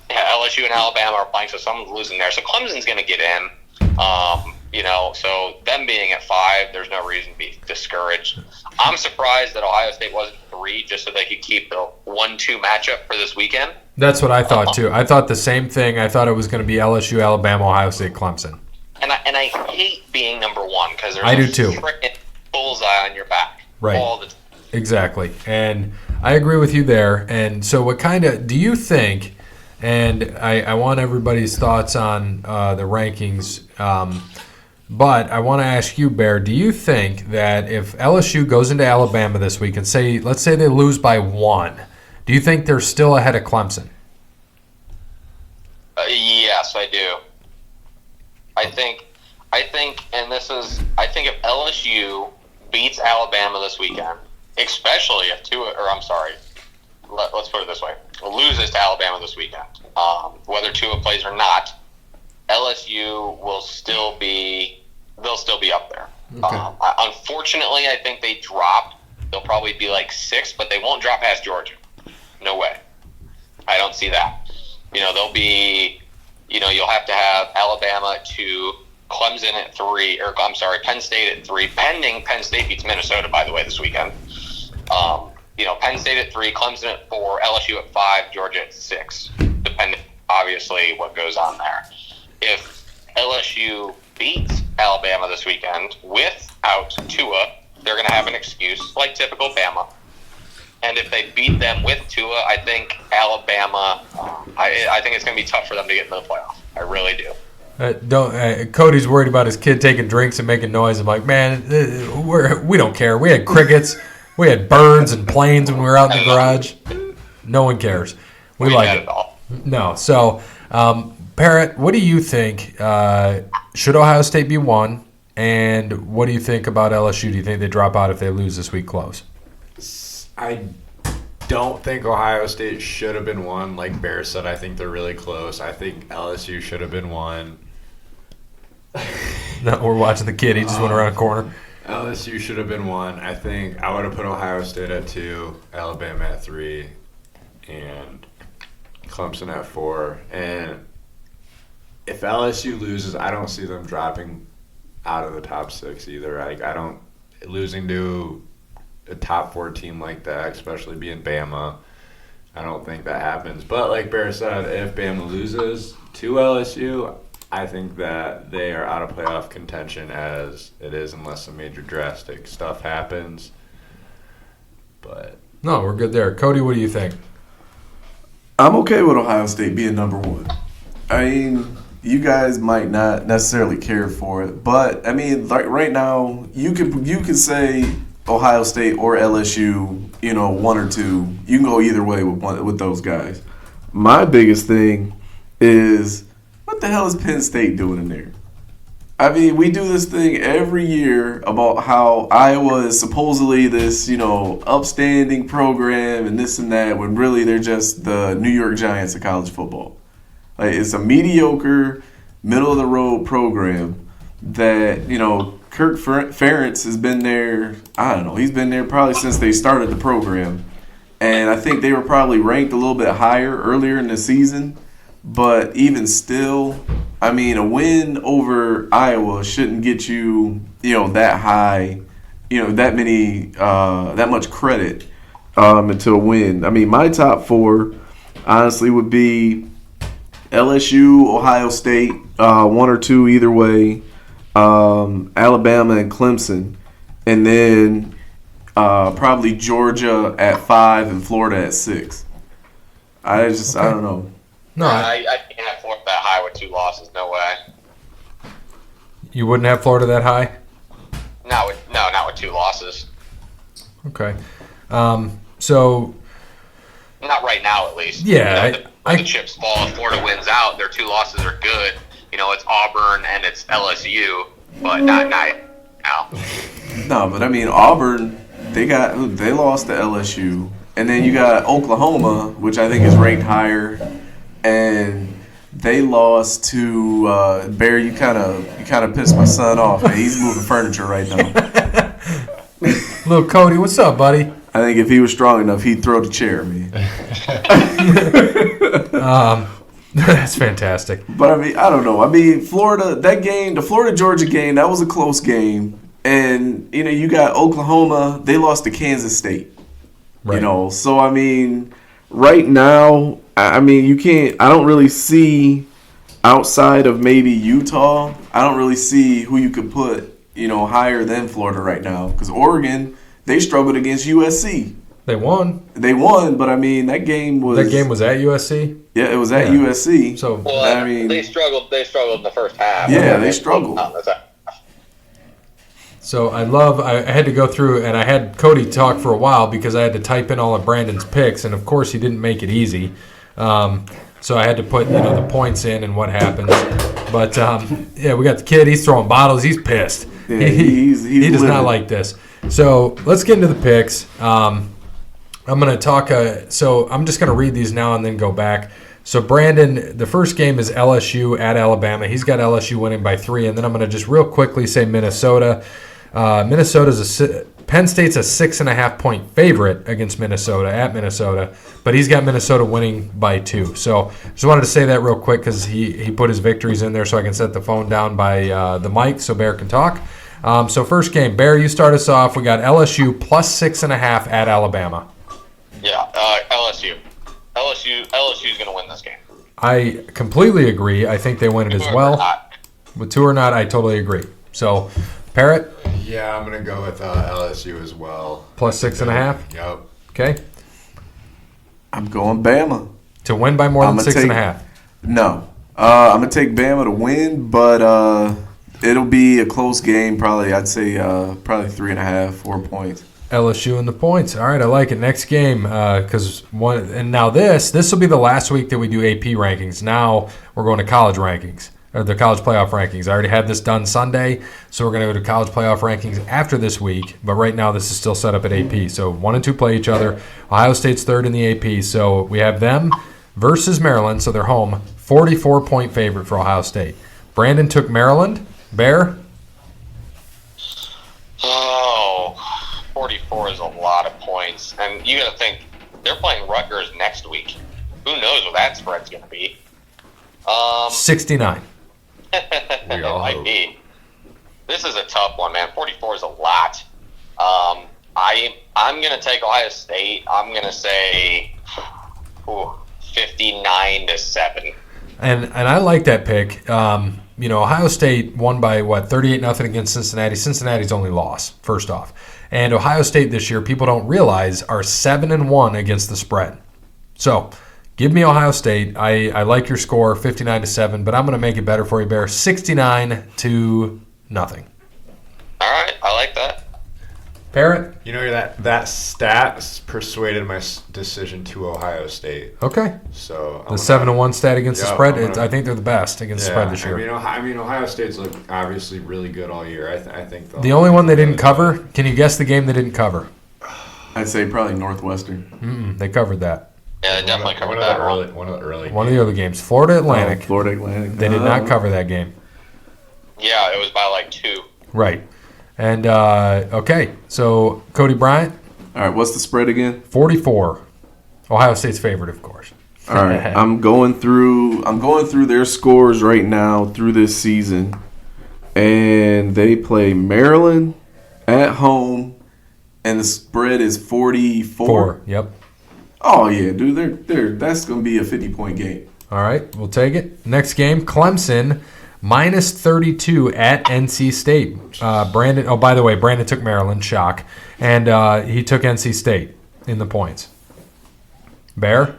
LSU and Alabama are playing, so someone's losing there. So Clemson's going to get in. So them being at 5, there's no reason to be discouraged. I'm surprised that Ohio State wasn't 3 just so they could keep the 1-2 matchup for this weekend. That's what I thought too. I thought the same thing. I thought it was going to be LSU, Alabama, Ohio State, Clemson. And I hate being number 1 because there's I do a too. freaking bullseye on your back all the time. Exactly. And I agree with you there. And so what do you think, and I want everybody's thoughts on the rankings, but I want to ask you, Bear, do you think that if LSU goes into Alabama this week and let's say they lose by 1, do you think they're still ahead of Clemson? Yes, I do. I think if LSU beats Alabama this weekend, especially if let's put it this way, loses to Alabama this weekend, whether Tua plays or not, LSU will still be up there. Okay. Unfortunately, I think they drop. They'll probably be like 6, but they won't drop past Georgia. No way. I don't see that. They'll be, you'll have to have Alabama at 2, Clemson at 3, Penn State at 3, pending Penn State beats Minnesota, by the way, this weekend. Penn State at 3, Clemson at 4, LSU at 5, Georgia at 6, depending, obviously, what goes on there. If LSU beats Alabama this weekend without Tua, they're going to have an excuse, like typical Bama. And if they beat them with Tua, I think Alabama, I think it's going to be tough for them to get into the playoff. I really do. Cody's worried about his kid taking drinks and making noise. I'm like, man, we don't care. We had crickets, we had birds and planes when we were out in the garage. No one cares. We like it. No. So, Parrott, what do you think? Should Ohio State be 1? And what do you think about LSU? Do you think they drop out if they lose this week close? I don't think Ohio State should have been 1. Like Bear said, I think they're really close. I think LSU should have been 1. No, we're watching the kid. He just went around a corner. LSU should have been 1. I think I would have put Ohio State at 2, Alabama at 3, and Clemson at 4. And if LSU loses, I don't see them dropping out of the top 6 either. I don't losing to a top 4 team like that, especially being Bama. I don't think that happens. But like Bear said, if Bama loses to LSU, I think that they are out of playoff contention as it is, unless some major drastic stuff happens. But no, we're good there. Cody, what do you think? I'm okay with Ohio State being number 1. I mean, you guys might not necessarily care for it, but I mean, like right now, you could say Ohio State or LSU, 1 or 2. You can go either way with those guys. My biggest thing is, what the hell is Penn State doing in there? I mean, we do this thing every year about how Iowa is supposedly this, upstanding program and this and that, when really they're just the New York Giants of college football. Like, it's a mediocre, middle-of-the-road program that, Kirk Ferentz has been there, I don't know, he's been there probably since they started the program. And I think they were probably ranked a little bit higher earlier in the season. But even still, I mean, a win over Iowa shouldn't get you, that high, that much credit into a win. I mean, my top 4, honestly, would be LSU, Ohio State, 1 or 2 either way, Alabama and Clemson, and then probably Georgia at 5 and Florida at 6. I don't know. No, I can't have Florida that high with 2 losses. No way. You wouldn't have Florida that high? Not with 2 losses. Okay. So. Not right now, at least. Yeah. The chips fall. If Florida wins out, their 2 losses are good. It's Auburn and it's LSU, but not now. No, but I mean, Auburn, they lost to LSU. And then you got Oklahoma, which I think is ranked higher. And they lost to Bear. You kind of pissed my son off. Man. He's moving furniture right now. Little Cody, what's up, buddy? I think if he was strong enough, he'd throw the chair at me. That's fantastic. But I mean, I don't know. I mean, Florida, that game, the Florida-Georgia game, that was a close game. And you got Oklahoma. They lost to Kansas State. Right. So I mean, right now. I mean, you can't – I don't really see, outside of maybe Utah, I don't really see who you could put, higher than Florida right now. Because Oregon, they struggled against USC. They won, but I mean, that game was – That game was at USC? Yeah, it was at USC. So, I mean – They struggled in the first half. Yeah, they struggled. So I had to go through, and I had Cody talk for a while because I had to type in all of Brandon's picks, and of course he didn't make it easy. So I had to put the points in and what happens. But yeah, we got the kid. He's throwing bottles. He's pissed. Yeah, he does not like this. So let's get into the picks. I'm going to talk. So I'm just going to read these now and then go back. So Brandon, the first game is LSU at Alabama. He's got LSU winning by 3, and then I'm going to just real quickly say Minnesota. Penn State's a 6.5-point favorite against Minnesota at Minnesota, but he's got Minnesota winning by 2. So just wanted to say that real quick because he put his victories in there so I can set the phone down by the mic so Bear can talk. So first game, Bear, you start us off. We got LSU plus 6.5 at Alabama. Yeah, LSU. LSU's going to win this game. I completely agree. I think they win it as well. With 2 or not, I totally agree. So, Parrot? Yeah, I'm going to go with LSU as well. Plus 6.5? Yep. Okay. I'm going Bama. To win by more than 6.5? No. I'm going to take Bama to win, but it'll be a close game. Probably, I'd say probably 3.5, 4 points. LSU in the points. All right, I like it. Next game, because now this will be the last week that we do AP rankings. Now we're going to college rankings, or the college playoff rankings. I already had this done Sunday, so we're going to go to college playoff rankings after this week. But right now, this is still set up at AP. So 1 and 2 play each other. Ohio State's third in the AP, so we have them versus Maryland. So they're home. 44-point favorite for Ohio State. Brandon took Maryland. Bear. 44 is a lot of points. And you got to think, they're playing Rutgers next week. Who knows what that spread's going to be? 69. We all Might hope. be. This is a tough one, man. 44 is a lot. I'm going to take Ohio State. I'm going to say 59-7. And I like that pick. Ohio State won by 38-0 against Cincinnati. Cincinnati's only loss, first off. And Ohio State this year, people don't realize, are 7-1 against the spread. So, give me Ohio State. I like your score, 59-7, but I'm going to make it better for you, Bear. 69-0. All right, I like that. Parrot? You know, that stat persuaded my decision to Ohio State. Okay. So The 7-1 stat against the Yep, spread, I'm gonna- I think they're the best against the spread this year. I mean, Ohio State's looked obviously really good all year. I think The only one they didn't cover, can you guess the game they didn't cover? I'd say probably Northwestern. They covered that. Yeah, they definitely covered one that of one. the one of the early. One of the other games. Florida Atlantic. Florida Atlantic. They did not cover that game. Yeah, it was by like 2. Right. And, okay, so Cody Bryant, All right, what's the spread again? 44. Ohio State's favorite, of course. All right, I'm going through their scores right now through this season, and they play Maryland at home, and the spread is 44. 4. Yep. Oh yeah, dude, that's gonna be a 50-point game. All right, we'll take it. Next game, Clemson minus 32 at NC State. Brandon. Oh, by the way, Brandon took Maryland. Shock, and he took NC State in the points. Bear,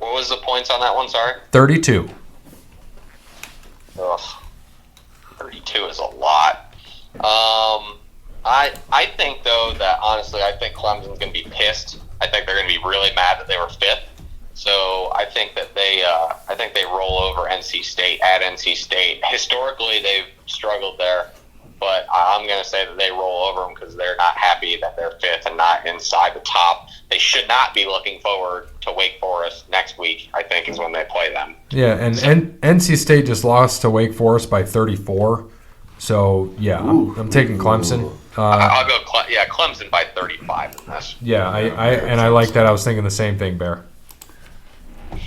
What was the points on that one? Sorry. 32. Ugh. 32 is a lot. I think though that honestly, I think Clemson's going to be pissed. I think they're going to be really mad that they were 5th. So I think that they roll over NC State at NC State. Historically, they've struggled there, but I'm going to say that they roll over them because they're not happy that they're 5th and not inside the top. They should not be looking forward to Wake Forest next week, I think, is when they play them. Yeah, and NC State just lost to Wake Forest by 34. So yeah, I'm taking Clemson. I'll go, Clemson by 35 in this. Yeah, I like that. I was thinking the same thing, Bear.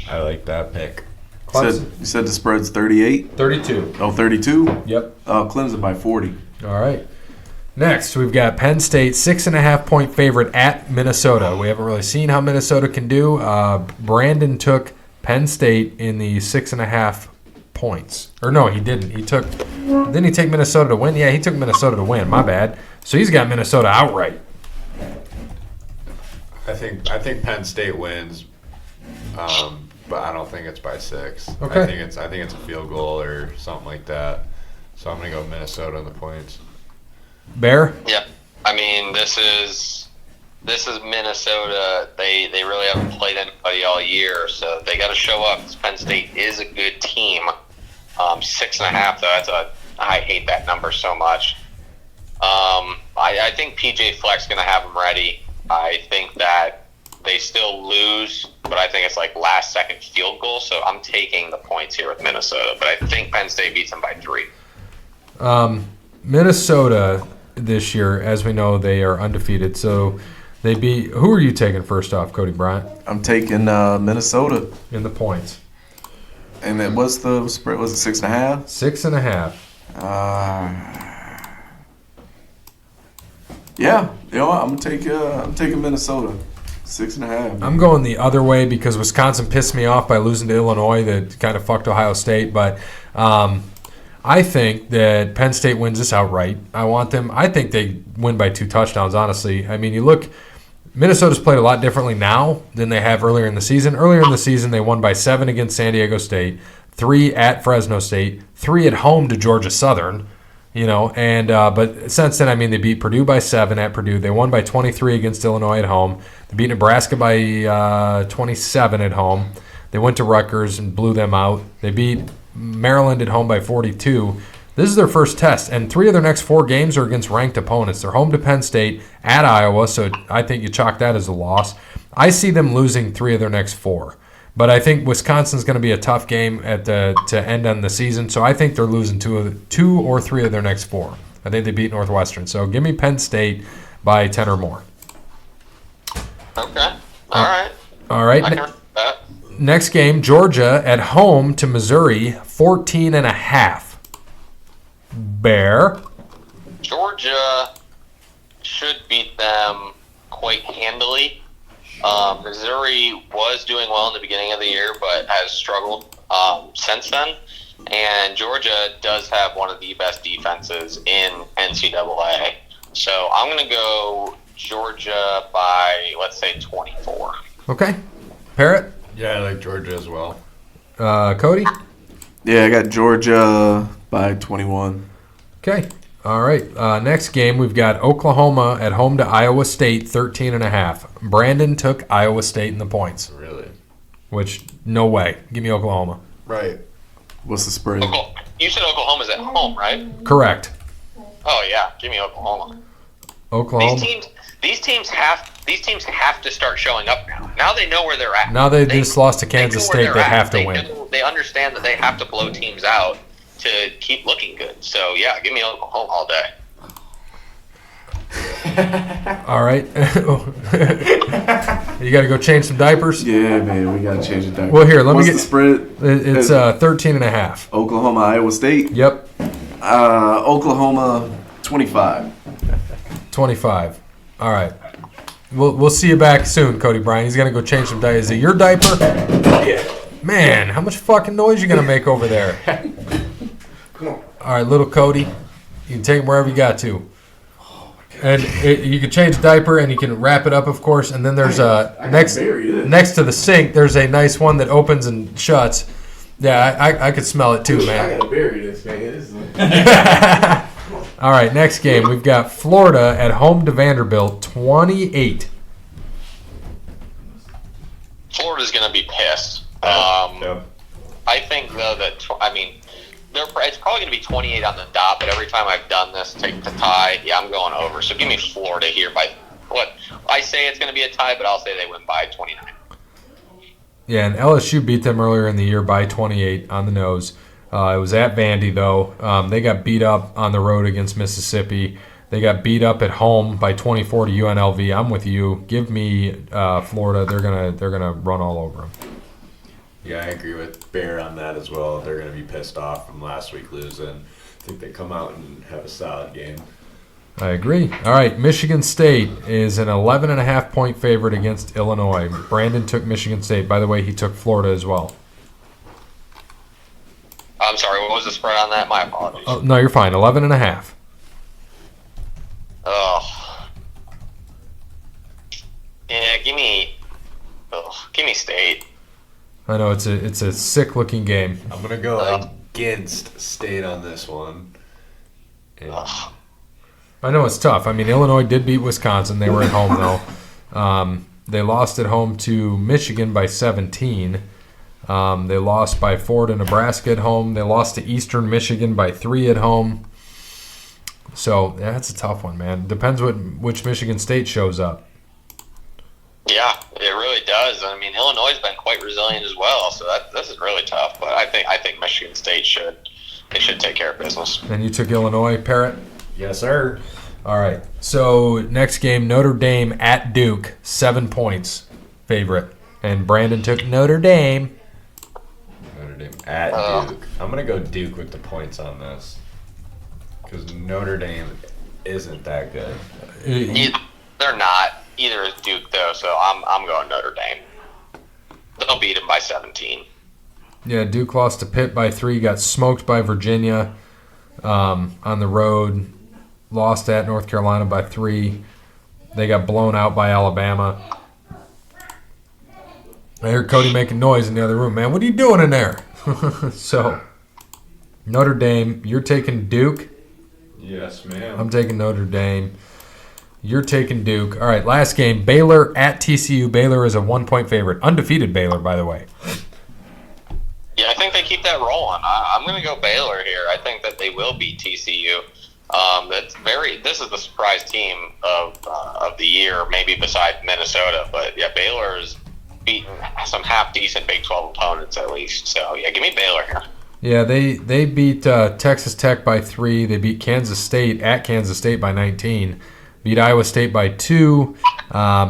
I like that pick. Clemson. You said the spread's 38? 32. Oh, 32? Yep. Clemson by 40. All right. Next, we've got Penn State, 6.5-point favorite at Minnesota. We haven't really seen how Minnesota can do. Brandon took Penn State in the 6.5 points. Or no, he didn't. Didn't he take Minnesota to win? Yeah, he took Minnesota to win. My bad. So he's got Minnesota outright. I think Penn State wins, but I don't think it's by 6. Okay. I think it's a field goal or something like that. So I'm gonna go Minnesota on the points. Bear? Yeah, I mean this is Minnesota. They really haven't played anybody all year, so they got to show up. Penn State is a good team. 6.5 though. I hate that number so much. I think PJ Fleck's going to have them ready. I think that they still lose, but I think it's like last second field goal. So I'm taking the points here with Minnesota, but I think Penn State beats them by 3. Minnesota this year, as we know, they are undefeated. So they beat. Who are you taking first off, Cody Bryant? I'm taking Minnesota. In the points. And then what's the spread? Was it 6.5? 6.5. Yeah, you know what? I'm taking Minnesota. 6.5. I'm going the other way because Wisconsin pissed me off by losing to Illinois. That kind of fucked Ohio State. But I think that Penn State wins this outright. I think they win by 2 touchdowns, honestly. I mean, you look, Minnesota's played a lot differently now than they have earlier in the season. Earlier in the season, they won by 7 against San Diego State, 3 at Fresno State, 3 at home to Georgia Southern. But since then, I mean, they beat Purdue by 7 at Purdue. They won by 23 against Illinois at home. They beat Nebraska by 27 at home. They went to Rutgers and blew them out. They beat Maryland at home by 42. This is their first test, and 3 of their next 4 games are against ranked opponents. They're home to Penn State, at Iowa, so I think you chalk that as a loss. I see them losing 3 of their next 4. But I think Wisconsin's going to be a tough game to end on the season, so I think they're losing 2 or 3 of their next 4. I think they beat Northwestern. So give me Penn State by 10 or more. Okay. All right. All right. I can respect that. next game, Georgia at home to Missouri, 14.5. Bear. Georgia should beat them quite handily. Missouri was doing well in the beginning of the year, but has struggled since then. And Georgia does have one of the best defenses in NCAA. So I'm going to go Georgia by, let's say, 24. Okay. Parrot. Yeah, I like Georgia as well. Cody. Yeah, I got Georgia by 21. Okay. All right. Next game, we've got Oklahoma at home to Iowa State, 13.5. Brandon took Iowa State in the points. Really? Which, no way. Give me Oklahoma. Right. What's the spread? You said Oklahoma's at home, right? Correct. Oh yeah, give me Oklahoma. Oklahoma. These teams have to start showing up now. Now they know where they're at. Now they just lost to Kansas State. They have to win. They understand that they have to blow teams out to keep looking good. So yeah, give me Oklahoma all day. All right. You got to go change some diapers? Yeah, man, we got to change the diaper. Well, here, What's the spread? It's 13.5. Oklahoma, Iowa State? Yep. Oklahoma, 25. 25. All right. We'll see you back soon, Cody Bryan. He's going to go change some diapers. Is it your diaper? Yeah. Man, how much fucking noise you going to make over there? Come on. All right, little Cody. You can take him wherever you got to. And you can change the diaper, and you can wrap it up, of course. And then there's next to the sink, there's a nice one that opens and shuts. Yeah, I could smell it too, man. I gotta bury this, man. All right, next game. We've got Florida at home to Vanderbilt, 28. Florida's going to be pissed. Yep. I think, though, that, it's probably going to be 28 on the dot, but every time I've done this, take the tie, yeah, I'm going over. So give me Florida here by, I say it's going to be a tie, but I'll say they win by 29. Yeah, and LSU beat them earlier in the year by 28 on the nose. It was at Vandy, though. They got beat up on the road against Mississippi. They got beat up at home by 24 to UNLV. I'm with you. Give me Florida. They're gonna run all over them. Yeah, I agree with Bear on that as well. They're going to be pissed off from last week losing. I think they come out and have a solid game. I agree. All right, Michigan State is an 11.5-point favorite against Illinois. Brandon took Michigan State. By the way, he took Florida as well. I'm sorry, what was the spread on that? My apologies. Oh, no, you're fine. 11.5. Oh. Yeah, give me State. I know it's a sick-looking game. I'm going to go against State on this one. And I know it's tough. I mean, Illinois did beat Wisconsin. They were at home, though. They lost at home to Michigan by 17. They lost by 4 to Nebraska at home. They lost to Eastern Michigan by 3 at home. So, yeah, that's a tough one, man. Depends which Michigan State shows up. Yeah, it really does. I mean, Illinois has been quite resilient as well, so this is really tough. But I think Michigan State should take care of business. And you took Illinois, Parrott? yes, sir. All right. So next game, Notre Dame at Duke, 7 points favorite, and Brandon took Notre Dame. Notre Dame at Duke. I'm going to go Duke with the points on this because Notre Dame isn't that good. They're not. Either is Duke, though, so I'm going Notre Dame. They'll beat them by 17. Yeah, Duke lost to Pitt by 3, got smoked by Virginia on the road, lost at North Carolina by 3. They got blown out by Alabama. I heard Cody making noise in the other room. Man, what are you doing in there? So, Notre Dame, you're taking Duke. Yes, ma'am. I'm taking Notre Dame. You're taking Duke. All right, last game, Baylor at TCU. Baylor is a 1-point favorite. Undefeated Baylor, by the way. Yeah, I think they keep that rolling. I'm going to go Baylor here. I think that they will beat TCU. This is the surprise team of the year, maybe beside Minnesota. But yeah, Baylor's beaten some half-decent Big 12 opponents at least. So yeah, give me Baylor here. Yeah, they beat Texas Tech by 3. They beat Kansas State at Kansas State by 19. Beat Iowa State by 2.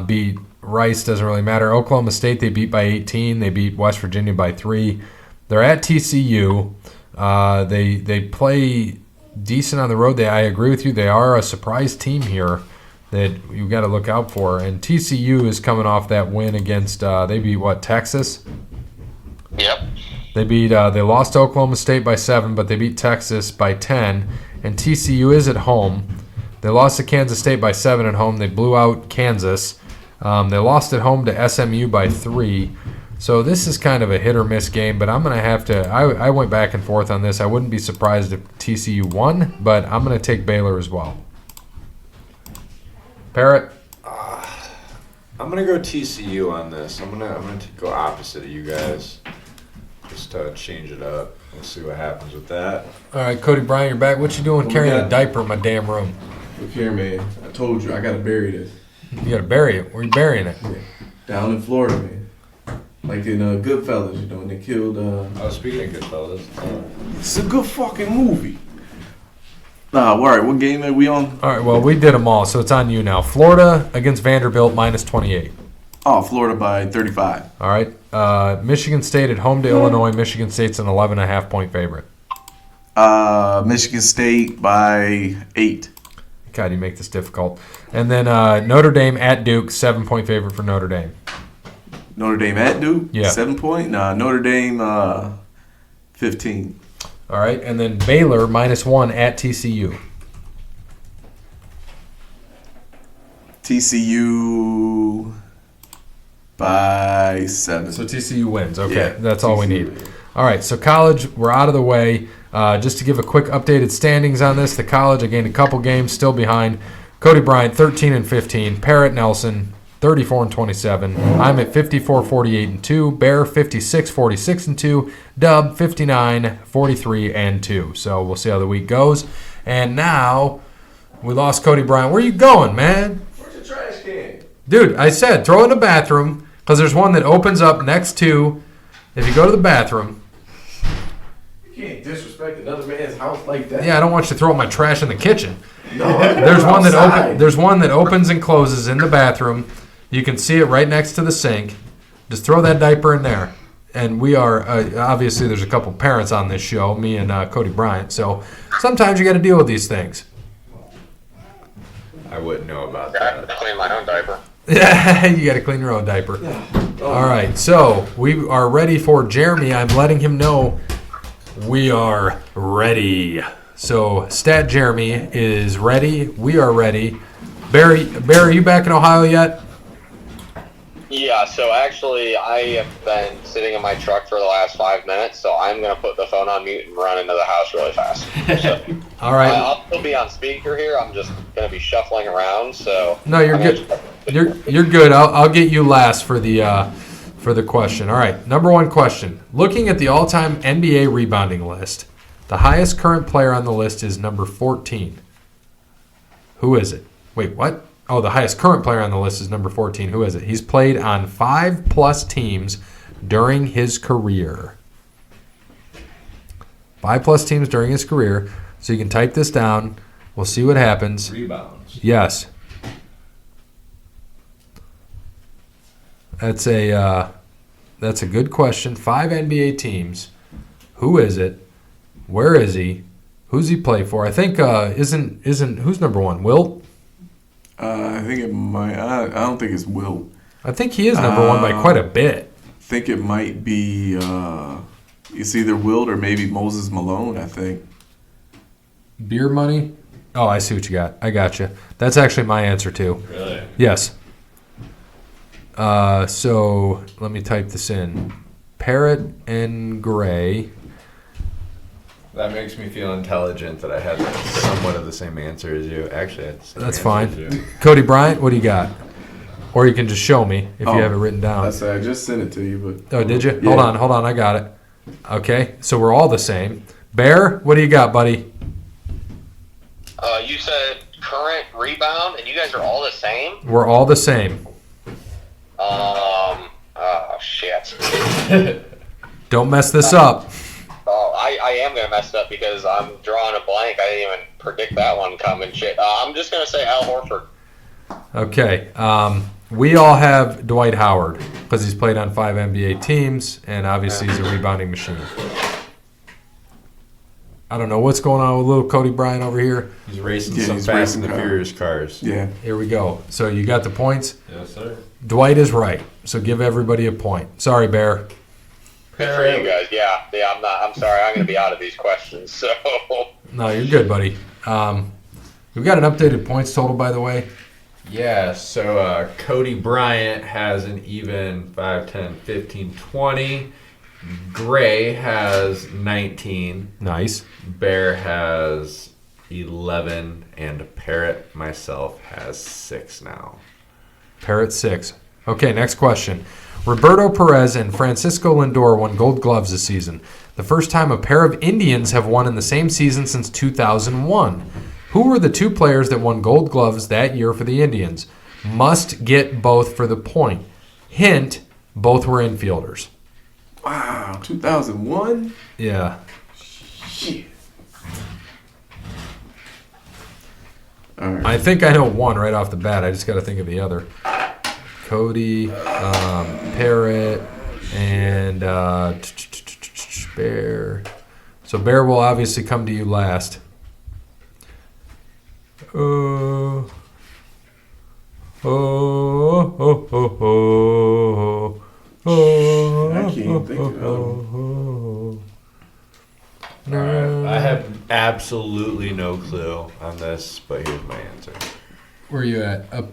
Beat Rice doesn't really matter. Oklahoma State, they beat by 18. They beat West Virginia by 3. They're at TCU. They play decent on the road. I agree with you. They are a surprise team here that you've got to look out for. And TCU is coming off that win against, they beat Texas? Yep. They lost to Oklahoma State by 7, but they beat Texas by 10. And TCU is at home. They lost to Kansas State by 7 at home. They blew out Kansas. They lost at home to SMU by 3. So this is kind of a hit or miss game, but I'm going to have to. I went back and forth on this. I wouldn't be surprised if TCU won, but I'm going to take Baylor as well. Parrot? I'm going to go TCU on this. I'm gonna go opposite of you guys. Just change it up. We'll see what happens with that. All right, Cody Bryant, you're back. What you doing carrying got? a diaper in my damn room? Look here, man. I told you I gotta bury this. You got to bury it. Where you burying it? Yeah. Down in Florida, man. Like in Goodfellas, you know, when they killed. Speaking of Goodfellas, It's a good fucking movie. All right. What game are we on? All right, well, we did them all, so it's on you now. Florida against Vanderbilt, minus 28. Oh, Florida by 35. All right. Michigan State at home to Illinois. Michigan State's an 11.5-point favorite. Michigan State by 8. God, you make this difficult. And then Notre Dame at Duke, 7-point favorite for Notre Dame. Notre Dame at Duke? Yeah. 7 point? Nah, Notre Dame 15. All right, and then Baylor, minus 1 at TCU. TCU by 7. So TCU wins. Okay, Yeah, that's all we TCU need. wins. All right, so college, we're out of the way. Just to give a quick updated standings on this, the college, I gained a couple games, still behind. Cody Bryant, 13-15. Parrott Nelson, 34-27. I'm at 54-48-2. Bear, 56-46-2. Dub, 59-43-2. So we'll see how the week goes. And now we lost Cody Bryant. Where you going, man? Where's the trash can? Dude, I said throw it in the bathroom because there's one that opens up next to, if you go to the bathroom. You can't disrespect another man's house like that. Yeah, I don't want you to throw my trash in the kitchen. No, There's one that opens and closes in the bathroom. You can see it right next to the sink. Just throw that diaper in there. And we are, obviously there's a couple parents on this show, me and Cody Bryant. So sometimes you got to deal with these things. I wouldn't know about I have to that. clean my own diaper. Yeah, you got to clean your own diaper. All right, so we are ready for Jeremy. I'm letting him know we are ready. So Stat Jeremy is ready. We are ready. Barry, are you back in Ohio yet? Yeah, so actually, I have been sitting in my truck for the last 5 minutes, so I'm going to put the phone on mute and run into the house really fast. So, All right. I'll still be on speaker here. I'm just going to be shuffling around, so... No, you're good. You're good. I'll get you last for the question. All right, number one question. Looking at the all-time NBA rebounding list, the highest current player on the list is number 14. Who is it? Wait, what? Oh, the highest current player on the list is number 14. Who is it? He's played on 5+ teams during his career. 5+ teams during his career. So you can type this down. We'll see what happens. Rebounds. Yes. That's a good question. 5 NBA teams. Who is it? Where is he? Who's he play for? I think isn't who's number 1? Wilt? I think it might. I don't think it's Will. I think he is number 1 by quite a bit. I think it might be. It's either Wilt or maybe Moses Malone. I think. Beer money? Oh, I see what you got. I got you. That's actually my answer too. Really? Yes. So let me type this in. Parrot and Gray. That makes me feel intelligent that I had somewhat of the same answer as you. Actually, I had the same That's answer fine. as you. Cody Bryant, what do you got? Or you can just show me if you have it written down. I just sent it to you, but. Oh, did you? Yeah. Hold on. I got it. Okay, so we're all the same. Bear, what do you got, buddy? You said current rebound, and you guys are all the same? We're all the same. Oh, shit. Don't mess this up. Oh, I am going to mess it up because I'm drawing a blank. I didn't even predict that one coming. Shit. I'm just going to say Al Horford. Okay. We all have Dwight Howard because he's played on 5 NBA teams, and obviously he's a rebounding machine. I don't know what's going on with little Cody Bryant over here. He's racing some Fast and the Furious cars. Yeah. Here we go. So you got the points? Yes, sir. Dwight is right. So give everybody a point. Sorry, Bear. Good for you guys. Yeah. I'm sorry. I'm going to be out of these questions. So. No, you're good, buddy. We've got an updated points total, by the way. Yeah, so Cody Bryant has an even 5, 10, 15, 20. Gray has 19. Nice. Bear has 11. And Parrot, myself, has 6 now. Parrot 6. Okay, next question. Roberto Perez and Francisco Lindor won Gold Gloves this season. The first time a pair of Indians have won in the same season since 2001. Who were the 2 players that won Gold Gloves that year for the Indians? Must get both for the point. Hint, both were infielders. Wow, 2001? Yeah. Shit. All right. I think I know one right off the bat. I just got to think of the other. Cody, Parrot, and Bear. So Bear will obviously come to you last. Oh, oh, oh, oh, oh, oh. I can't think of it. Alright, I have absolutely no clue on this, but here's my answer. Where are you at? Up.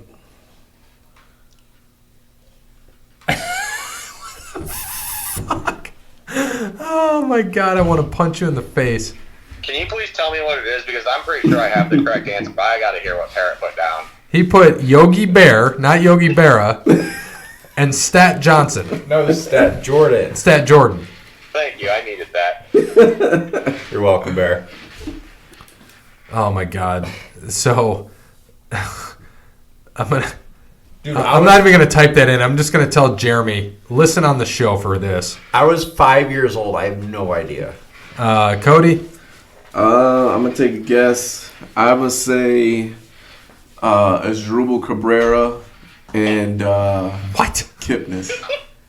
Fuck. Oh my god, I want to punch you in the face. Can you please tell me what it is? Because I'm pretty sure I have the correct answer, but I got to hear what Parrot put down. He put Yogi Bear, not Yogi Berra, and Stat Johnson. No, this is Stat Jordan. Stat Jordan. Thank you. I needed that. You're welcome, Bear. Oh my god. So I'm gonna. Dude, I'm not even gonna type that in. I'm just gonna tell Jeremy. Listen on the show for this. I was 5 years old. I have no idea. Cody. I'm gonna take a guess. I would say Asdrubal Cabrera and What? Kipnis.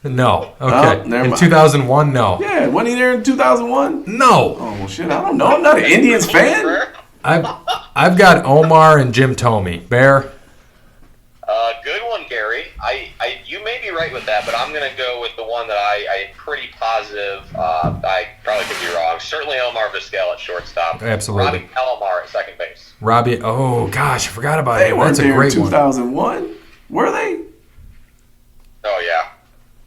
No. Oh, Okay. never In mind. 2001, no. Yeah, wasn't he there in 2001? No. Oh well, shit. I don't know. I'm not an Indians fan. I've got Omar and Jim Tomey. Bear. Good one, Gary. You may be right with that, but I'm going to go with the one that I'm pretty positive. I probably could be wrong. Certainly Omar Vizquel at shortstop. Absolutely. Robbie Alomar at second base. Robbie. Oh gosh, I forgot about They him. weren't That's a there in great one. 2001. Were they? Oh, yeah.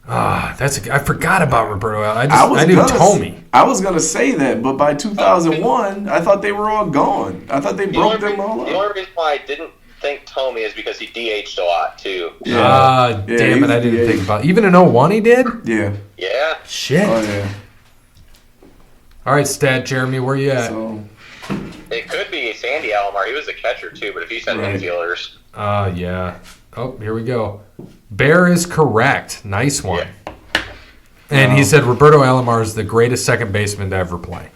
I forgot about Roberto. I knew gonna- Tomey. I was gonna say that, but by 2001, I thought they were all gone. I thought they broke them all The up. only reason why I didn't think Tomey is because he DH'd a lot, too. Yeah. Damn it! I didn't he's think about. Even in 01 he did. Yeah. Yeah. Shit. Oh yeah. All right, Stat Jeremy, where you at? So It could be Sandy Alomar. He was a catcher, too, but if he said Right. infielders. Yeah. Oh, here we go. Bear is correct. Nice one. Yeah. And Wow. he said Roberto Alomar is the greatest second baseman to ever play.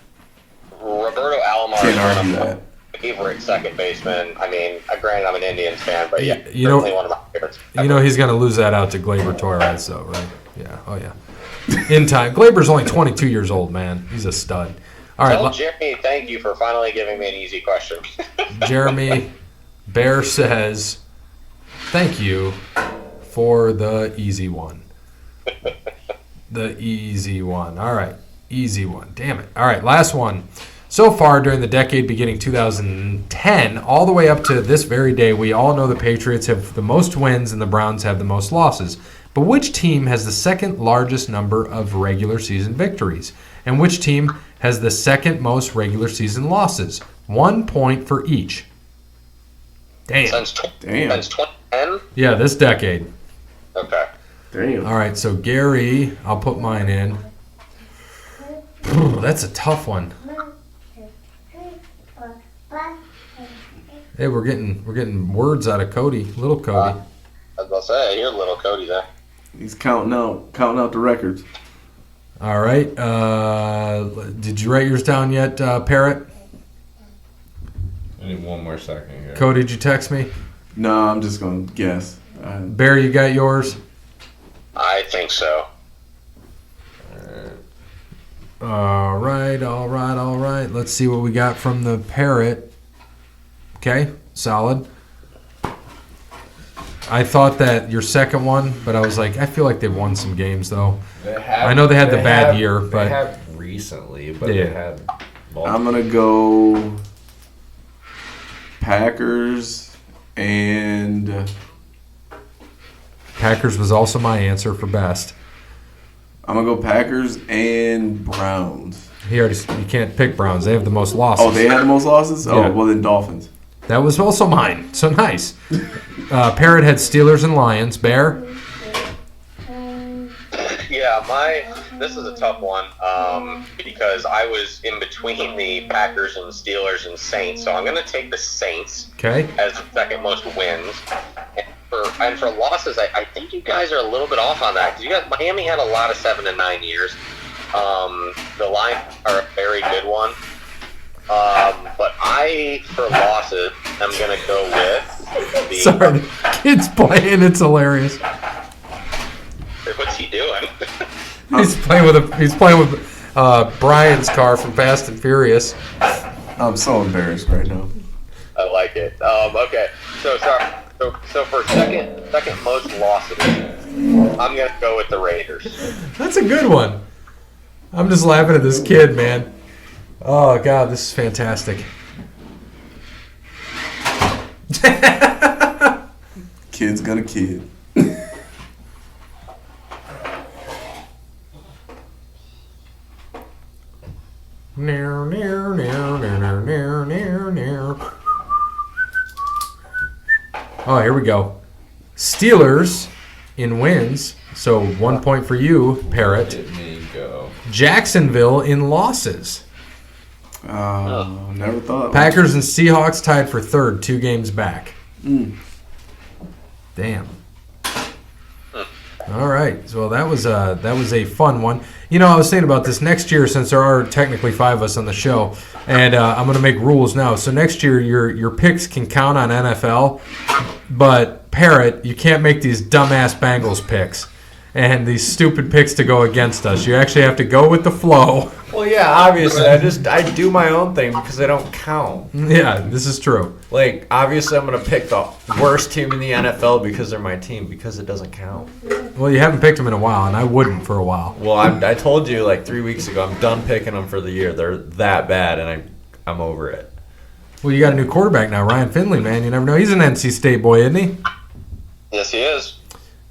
Roberto Alomar Can't is one argue of my that. favorite second baseman. I mean, granted, I'm an Indians fan, but yeah, You know- certainly one of my favorites. You know he's going to lose that out to Gleyber Torres, though, right? Yeah. Oh, yeah. In time. Gleyber's only 22 years old, man. He's a stud. All right, Tell Jeremy thank you for finally giving me an easy question. Jeremy, Bear says, thank you for the easy one. The easy one. All right. Easy one. Damn it. All right. Last one. So far during the decade beginning 2010, all the way up to this very day, we all know the Patriots have the most wins and the Browns have the most losses. But which team has the second largest number of regular season victories? And which team has the second most regular season losses? 1 point for each. Damn. Since 2010? Yeah, this decade. Okay. damn. All right, so Gary, I'll put mine in. That's a tough one. Hey, we're getting words out of Cody, little Cody. I was about to say, I hear little Cody there. He's counting out the records. All right. Did you write yours down yet, Parrot? I need one more second here. Cody, did you text me? No, I'm just gonna guess. Bear, you got yours? I think so. All right. Let's see what we got from the Parrot. Okay, solid. I thought that your second one, but I was like, I feel like they've won some games, though. I know they had the bad year, but... They have recently, but Yeah. they had multiple. I'm going to go Packers and... Packers was also my answer for best. I'm going to go Packers and Browns. You can't pick Browns. They have the most losses. Oh, they had the most losses? Yeah. Oh, well then Dolphins. That was also mine. So nice. Parrot had Steelers and Lions. Bear? Yeah, this is a tough one because I was in between the Packers and Steelers and Saints, so I'm going to take the Saints Okay. as the second most wins. And for losses, I think you guys are a little bit off on that because Miami had a lot of 7-9 years. The Lions are a very good one. But for losses, I'm going to go with the... Sorry, the kid's playing. It's hilarious. What's he doing? He's playing with Brian's car from Fast and Furious. I'm so embarrassed right now. I like it. Okay, so sorry. So for second most losses, I'm going to go with the Raiders. That's a good one. I'm just laughing at this kid, man. Oh, God, this is fantastic. Kid's gonna kid. Oh, here we go. Steelers in wins. So 1 point for you, Parrot. Let me go. Jacksonville in losses. Never thought. Packers and Seahawks tied for third, 2 games back. Damn. All right. So that was a fun one. You know, I was thinking about this next year since there are technically 5 of us on the show, and I'm going to make rules now. So next year, your picks can count on NFL, but Parrot, you can't make these dumbass Bengals picks and these stupid picks to go against us. You actually have to go with the flow. Well, yeah, obviously, I do my own thing because they don't count. Yeah, this is true. Like, obviously, I'm gonna pick the worst team in the NFL because they're my team because it doesn't count. Well, you haven't picked them in a while, and I wouldn't for a while. Well, I told you like 3 weeks ago, I'm done picking them for the year. They're that bad, and I'm over it. Well, you got a new quarterback now, Ryan Finley, man. You never know. He's an NC State boy, isn't he? Yes, he is.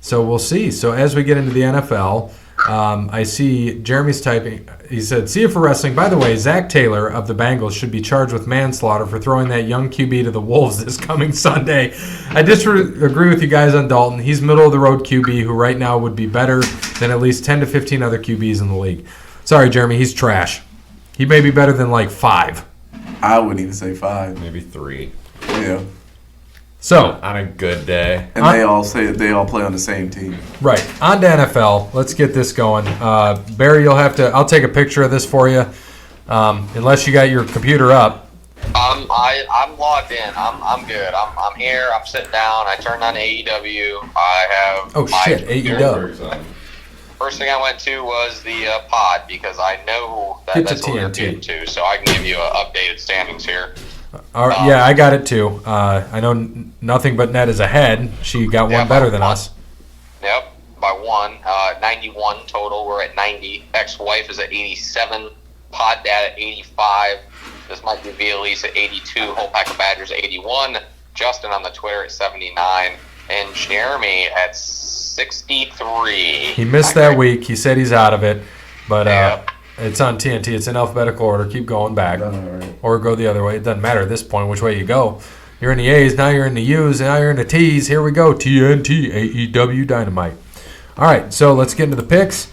So we'll see. So as we get into the NFL, I see Jeremy's typing. He said, see it for wrestling. By the way, Zach Taylor of the Bengals should be charged with manslaughter for throwing that young QB to the Wolves this coming Sunday. I disagree with you guys on Dalton. He's middle-of-the-road QB who right now would be better than at least 10 to 15 other QBs in the league. Sorry, Jeremy, he's trash. He may be better than like 5. I wouldn't even say 5. Maybe 3. Yeah. So on a good day. And they all play on the same team. Right. On to NFL. Let's get this going. Barry, I'll take a picture of this for you. Unless you got your computer up. I'm logged in. I'm good. I'm here. I'm sitting down. I turned on AEW. I have. Oh shit, AEW. First thing I went to was the pod because I know that's what we're getting to. So I can give you updated standings here. Yeah, I got it too. I know nothing but net is ahead. She got one better than us. Yep, by 1. 91 total. We're at 90. Ex-wife is at 87. Pod dad at 85. This might be Vialise at 82. Whole Pack of Badgers at 81. Justin on the Twitter at 79. And Jeremy at 63. He missed that week. He said he's out of it. But it's on TNT. It's in alphabetical order. Keep going back. Or go the other way. It doesn't matter at this point which way you go. You're in the A's. Now you're in the U's. Now you're in the T's. Here we go. TNT, AEW Dynamite. All right, so let's get into the picks.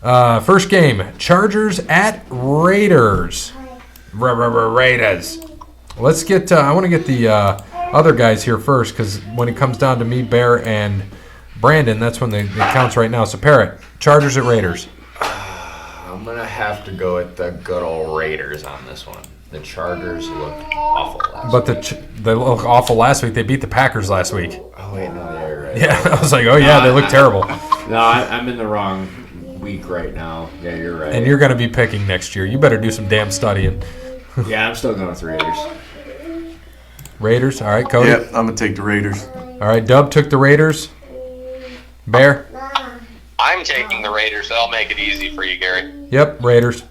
First game, Chargers at Raiders. Raiders. Let's get. I want to get the other guys here first because when it comes down to me, Bear, and Brandon, that's when it counts right now. So Parrot, Chargers at Raiders. I'm gonna have to go with the good old Raiders on this one. The Chargers looked awful last week. But they look awful last week. They beat the Packers last week. Oh wait, no, you're right. Yeah, I was like, oh yeah, they look terrible. No, I'm in the wrong week right now. Yeah, you're right. And you're going to be picking next year. You better do some damn studying. Yeah, I'm still going with Raiders. Raiders. All right, Cody. Yep, I'm gonna take the Raiders. All right, Dub took the Raiders. Bear. I'm taking the Raiders. So I'll make it easy for you, Gary. Yep, Raiders.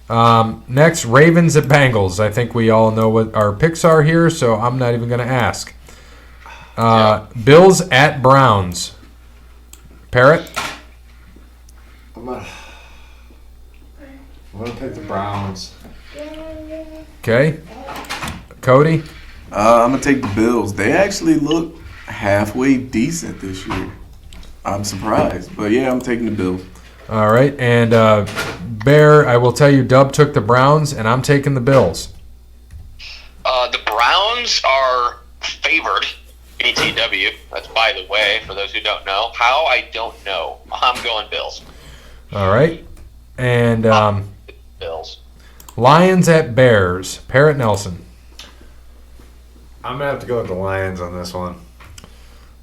Next, Ravens at Bengals. I think we all know what our picks are here, so I'm not even going to ask. Bills at Browns. Parrot. I'm gonna pick the Browns. Okay. Cody. I'm gonna take the Bills. They actually look halfway decent this year. I'm surprised, but yeah, I'm taking the Bills. All right, and Bear, I will tell you, Dub took the Browns, and I'm taking the Bills. The Browns are favored. BTW. That's by the way, for those who don't know. How, I don't know. I'm going Bills. All right, and Bills. Lions at Bears. Parrot Nelson. I'm going to have to go with the Lions on this one.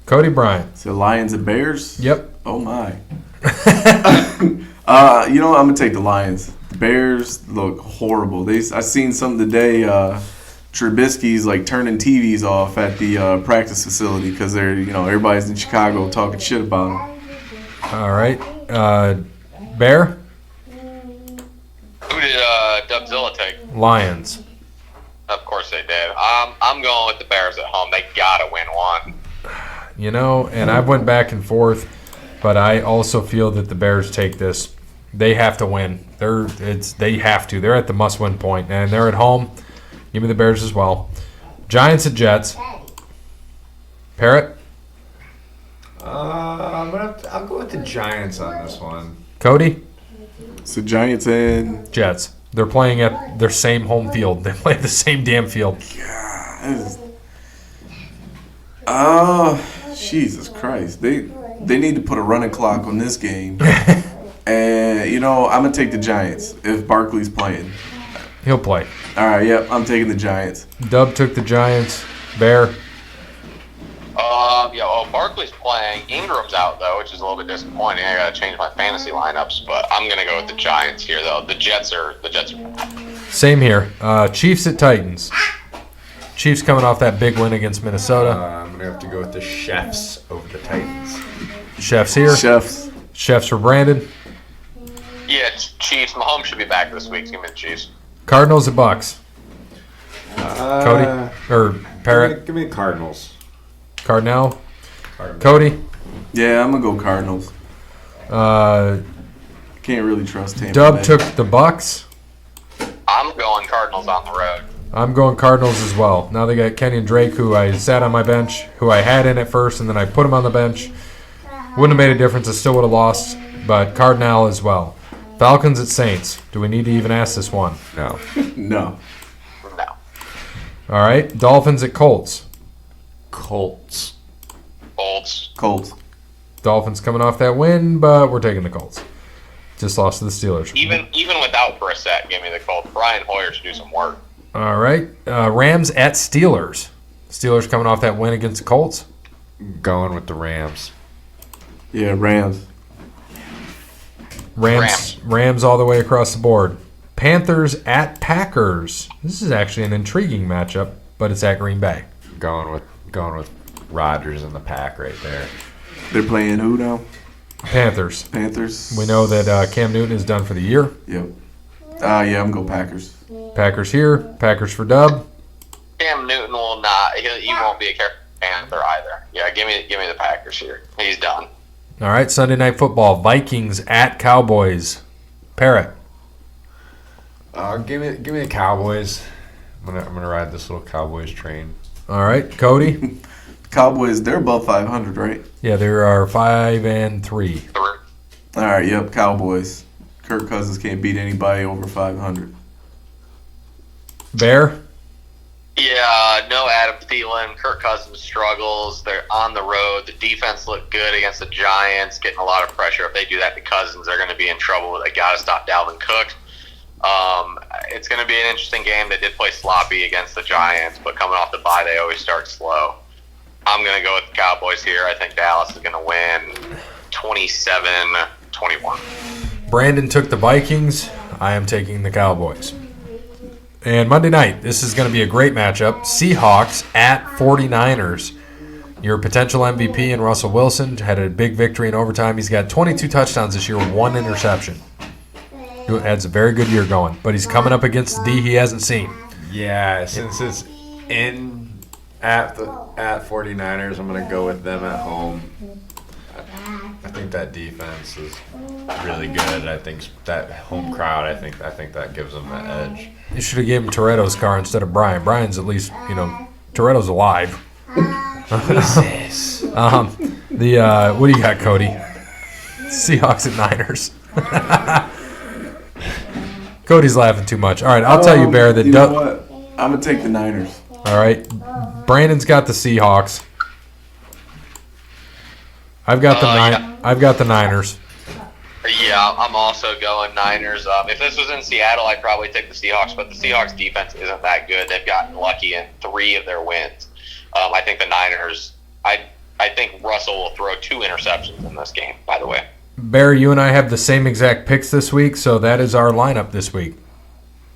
Cody Bryant. So Lions and Bears? Yep. Oh my. You know what? I'm gonna take the Lions. The Bears look horrible. I seen something today. Trubisky's like turning TVs off at the practice facility because they're everybody's in Chicago talking shit about him. All right, Bear. Who did Dubzilla take? Lions. Of course they did. I'm going with the Bears at home. They gotta win one. And I went back and forth, but I also feel that the Bears take this. They have to win. They have to. They're at the must-win point, and they're at home. Give me the Bears as well. Giants at Jets. Parrot. I'll go with the Giants on this one. Cody. So Giants and Jets. They're playing at their same home field. They play the same damn field. Jesus Christ. They need to put a running clock on this game. And I'm gonna take the Giants if Barkley's playing. He'll play. All right, yep, I'm taking the Giants. Dub took the Giants. Bear. Barkley's playing. Ingram's out though, which is a little bit disappointing. I gotta change my fantasy lineups, but I'm gonna go with the Giants here though. The Jets are. Same here. Chiefs at Titans. Chiefs coming off that big win against Minnesota. I'm gonna have to go with the Chefs over the Titans. Chefs here. Chefs for Brandon. Yeah, Chiefs. Mahomes should be back this week. Give me the Chiefs. Cardinals at Bucks. Cody or Parrot. Give me the Cardinals. Cardinal. Cody. Yeah, I'm gonna go Cardinals. Can't really trust Tampa Dub Bay. took the Bucks. I'm going Cardinals on the road. I'm going Cardinals as well. Now they got Kenyon Drake, who I sat on my bench, who I had in at first, and then I put him on the bench. Wouldn't have made a difference. I still would have lost, but Cardinal as well. Falcons at Saints. Do we need to even ask this one? No. No. All right. Dolphins at Colts. Colts. Colts. Dolphins coming off that win, but we're taking the Colts. Just lost to the Steelers. Even without Brissett, give me the Colts. Brian Hoyer should do some work. All right. Rams at Steelers. Steelers coming off that win against the Colts. Going with the Rams. Yeah, Rams. Rams all the way across the board. Panthers at Packers. This is actually an intriguing matchup, but it's at Green Bay. Going with Rodgers and the Pack right there. They're playing who now? Panthers. We know that Cam Newton is done for the year. Yep. Yeah, I'm going to go Packers. Packers here. Packers for Dub. Cam Newton will not. He won't be a Panther either. Yeah, give me the Packers here. He's done. All right, Sunday Night Football. Vikings at Cowboys. Parrot. Give me the Cowboys. I'm gonna ride this little Cowboys train. All right, Cody. Cowboys, they're above 500, right? Yeah, there are 5-3. All right, yep, Cowboys. Kirk Cousins can't beat anybody over 500. Bear. Yeah, no Adam Thielen. Kirk Cousins struggles. They're on the road. The defense looked good against the Giants, getting a lot of pressure. If they do that to Cousins, they're going to be in trouble. They got to stop Dalvin Cook. It's going to be an interesting game. They did play sloppy against the Giants, but coming off the bye, they always start slow. I'm going to go with the Cowboys here. I think Dallas is going to win 27-21. Brandon took the Vikings. I am taking the Cowboys. And Monday night, this is going to be a great matchup. Seahawks at 49ers. Your potential MVP in Russell Wilson had a big victory in overtime. He's got 22 touchdowns this year with 1 interception. He has a very good year going. But he's coming up against the D he hasn't seen. Yeah, since it's at 49ers, I'm going to go with them at home. I think that defense is really good. I think that home crowd, I think that gives them the edge. You should have given him Toretto's car instead of Brian. Brian's at least, Toretto's alive. Jesus. What do you got, Cody? Seahawks at Niners. Cody's laughing too much. All right, I'll tell you, Bear, that you know what? I'm going to take the Niners. All right. Brandon's got the Seahawks. I've got the Niners. Yeah, I'm also going Niners. If this was in Seattle, I'd probably take the Seahawks, but the Seahawks defense isn't that good. They've gotten lucky in 3 of their wins. I think the Niners, I think Russell will throw 2 interceptions in this game, by the way. Bear, you and I have the same exact picks this week, so that is our lineup this week.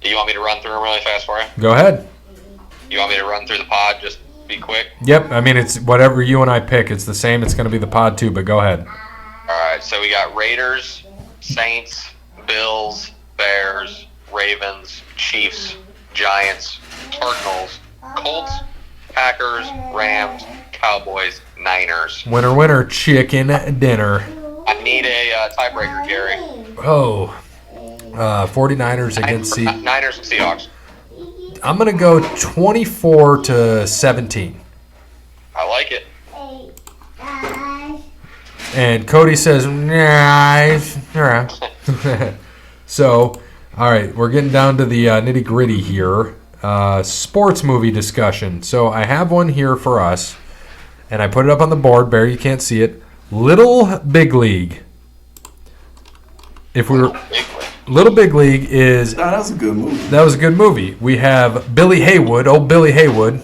Do you want me to run through them really fast for you? Go ahead. You want me to run through the pod, just be quick? Yep, I mean, it's whatever you and I pick. It's the same. It's going to be the pod too, but go ahead. All right, so we got Raiders, Saints, Bills, Bears, Ravens, Chiefs, Giants, Cardinals, Colts, Packers, Rams, Cowboys, Niners. Winner, winner, chicken dinner. I need a tiebreaker, Gary. Oh, 49ers against Niners and Seahawks. I'm going to go 24-17. I like it. And Cody says, nah. So, all right, we're getting down to the nitty-gritty here. Sports movie discussion. So I have one here for us, and I put it up on the board. Barry, you can't see it. Little Big League. Little Big League is... that was a good movie. That was a good movie. We have Billy Haywood, old Billy Haywood.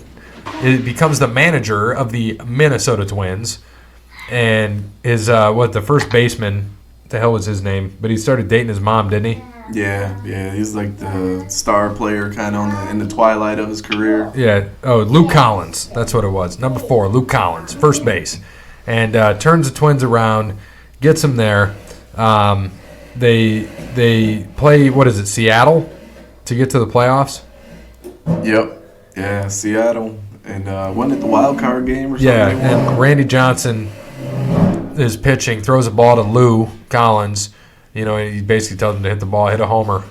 It becomes the manager of the Minnesota Twins. And is, the first baseman, what the hell was his name? But he started dating his mom, didn't he? Yeah. He's like the star player kind of in the twilight of his career. Yeah. Oh, Luke Collins. That's what it was. Number 4, Luke Collins, first base. And turns the Twins around, gets them there. They play, what is it, Seattle to get to the playoffs? Yep. Yeah, Seattle. And wasn't it the wild card game or something? Yeah, and Randy Johnson is pitching, throws a ball to Lou Collins. He basically tells him to hit the ball, hit a homer.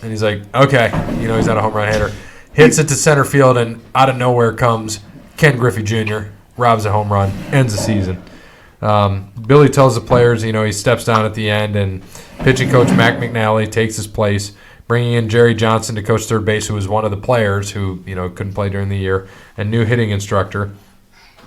And he's like, okay. He's not a home run hitter. Hits it to center field, and out of nowhere comes Ken Griffey Jr., robs a home run, ends the season. Billy tells the players, he steps down at the end, and pitching coach Mac McNally takes his place, bringing in Jerry Johnson to coach third base, who was one of the players who, couldn't play during the year, and new hitting instructor.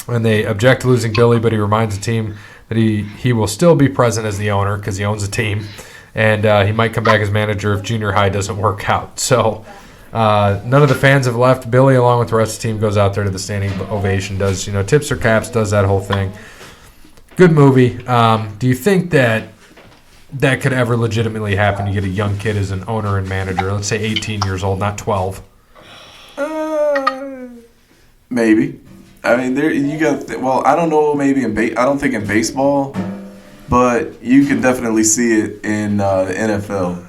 And they object to losing Billy, but he reminds the team that he will still be present as the owner because he owns the team, and he might come back as manager if junior high doesn't work out. So none of the fans have left. Billy, along with the rest of the team, goes out there to the standing ovation, does, tips or caps, does that whole thing. Good movie. Do you think that could ever legitimately happen? You get a young kid as an owner and manager, let's say 18 years old, not 12. Maybe. I mean, you got. I don't know. Maybe I don't think in baseball, but you can definitely see it in the NFL.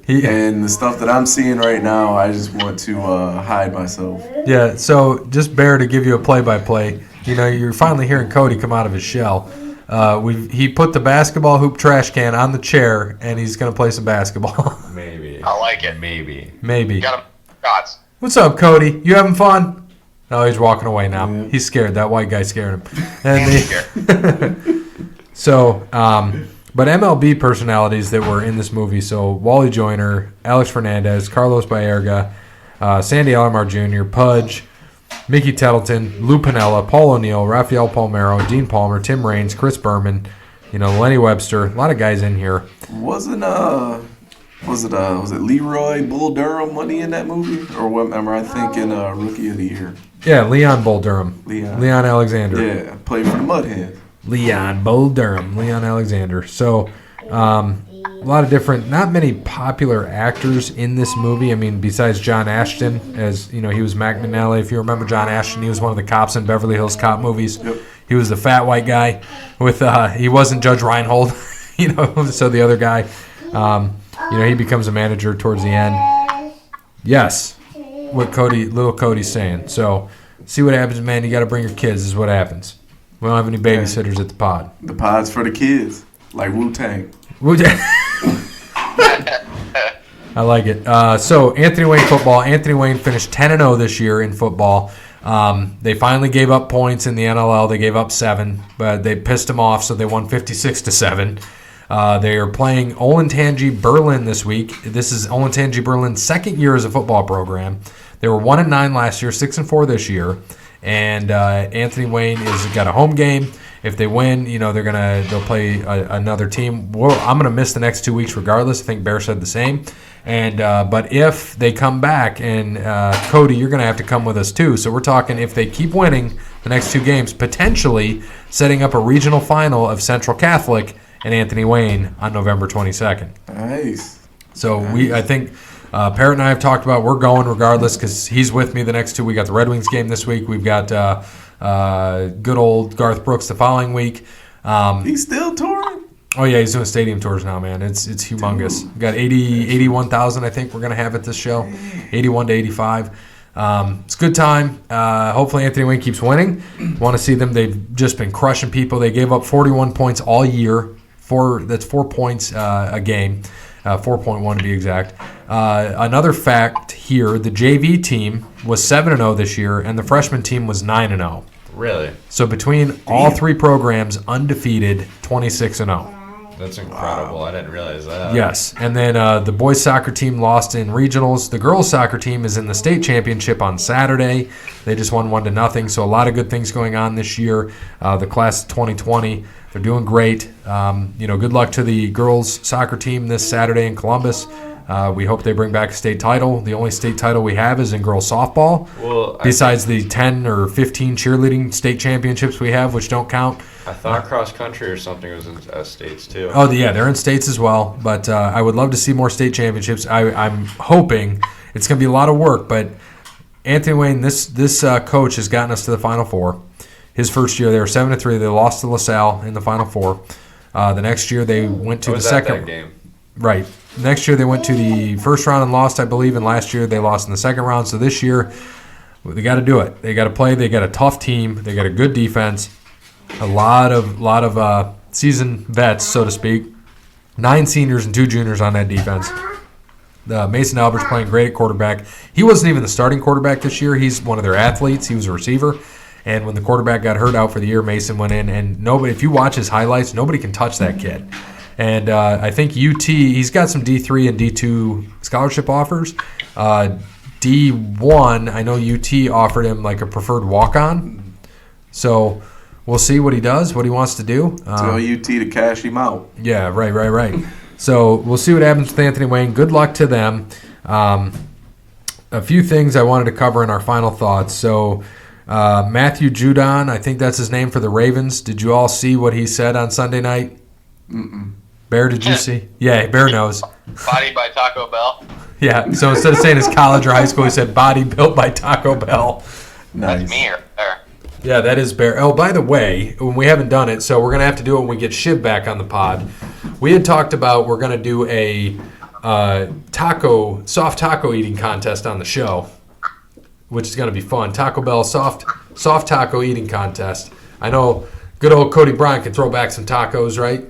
And the stuff that I'm seeing right now, I just want to hide myself. Yeah. So just Bear, to give you a play-by-play. You're finally hearing Cody come out of his shell. He put the basketball hoop trash can on the chair, and he's going to play some basketball. Maybe. I like it. Maybe. Got him. Shots. What's up, Cody? You having fun? No, he's walking away now. Yeah. He's scared. That white guy scared him. So, but MLB personalities that were in this movie, so Wally Joyner, Alex Fernandez, Carlos Baerga, Sandy Alomar Jr., Pudge, Mickey Tettleton, Lou Piniella, Paul O'Neill, Rafael Palmeiro, Dean Palmer, Tim Raines, Chris Berman, Lenny Webster, a lot of guys in here. Was it Leroy Bull Durham money in that movie, or what? Am I thinking Rookie of the Year? Yeah, Leon Bull Durham. Leon Alexander. Yeah, played for the Mud Hens. Leon Bull Durham. Leon Alexander. So, a lot of different, not many popular actors in this movie. I mean, besides John Ashton, as he was Mac Minnelli. If you remember John Ashton, he was one of the cops in Beverly Hills Cop movies. Yep. He was the fat white guy with. He wasn't Judge Reinhold, So the other guy, he becomes a manager towards the end. Yes, what little Cody's saying. So, see what happens, man. You got to bring your kids. Is what happens. We don't have any babysitters at the pod. The pod's for the kids, like Wu-Tang. I like it. So, Anthony Wayne football. Anthony Wayne finished 10-0 this year in football. They finally gave up points in the NLL. They gave up 7, but they pissed them off, so they won 56-7. They are playing Olentangy Berlin this week. This is Olentangy Berlin's second year as a football program. They were 1-9 last year, 6-4 this year, and Anthony Wayne has got a home game. If they win, they'll play another team. I'm gonna miss the next 2 weeks regardless. I think Bear said the same. And but if they come back, and Cody, you're gonna have to come with us too. So we're talking if they keep winning the next 2 games, potentially setting up a regional final of Central Catholic and Anthony Wayne on November 22nd. Nice. So I think Parrott and I have talked about we're going regardless because he's with me the next 2. We got the Red Wings game this week. We've got good old Garth Brooks the following week. He's still touring? Oh, yeah, he's doing stadium tours now, man. It's humongous. We've got 81,000, I think, we're going to have at this show, 81 to 85. It's a good time. Hopefully Anthony Wayne keeps winning. Want to see them. They've just been crushing people. They gave up 41 points all year. That's 4 points a game, 4.1 to be exact. Another fact here, the JV team was 7-0 this year, and the freshman team was 9-0. Really? So between all 3 programs, undefeated, 26-0. That's incredible. Wow. I didn't realize that. Yes. And then the boys soccer team lost in regionals. The girls soccer team is in the state championship on Saturday. They just won 1-0. So a lot of good things going on this year. The class of 2020, they're doing great. Good luck to the girls soccer team this Saturday in Columbus. We hope they bring back a state title. The only state title we have is in girls softball. Well, besides the 10 or 15 cheerleading state championships we have, which don't count. I thought cross country or something was in states too. Oh, yeah, they're in states as well. But I would love to see more state championships. I'm hoping it's going to be a lot of work. But Anthony Wayne, this coach has gotten us to the Final Four. His first year, they were 7-3. They lost to LaSalle in the Final Four. The next year, they went to the second. That game? Right. Next year, they went to the first round and lost, I believe. And last year, they lost in the second round. So this year, they got to do it. They got to play. They got a tough team. They got a good defense. A lot of seasoned vets, so to speak. 9 seniors and 2 juniors on that defense. Mason Albert's playing great at quarterback. He wasn't even the starting quarterback this year. He's one of their athletes. He was a receiver. And when the quarterback got hurt out for the year, Mason went in. And nobody, if you watch his highlights, nobody can touch that kid. And I think UT, he's got some D3 and D2 scholarship offers. D1, I know UT offered him like a preferred walk-on. So we'll see what he does, what he wants to do. Tell UT to cash him out. Yeah, right. So we'll see what happens with Anthony Wayne. Good luck to them. A few things I wanted to cover in our final thoughts. So Matthew Judon, I think that's his name for the Ravens. Did you all see what he said on Sunday night? Mm-mm. Bear, did you see? Yeah, Bear knows. Bodied by Taco Bell. Yeah, so instead of saying his college or high school, he said body built by Taco Bell. Nice. That's me or there. Yeah, that is Bear. Oh, by the way, when we haven't done it, so we're going to have to do it when we get Shiv back on the pod. We had talked about we're going to do a soft taco eating contest on the show, which is going to be fun. Taco Bell soft taco eating contest. I know good old Cody Bryant can throw back some tacos, right?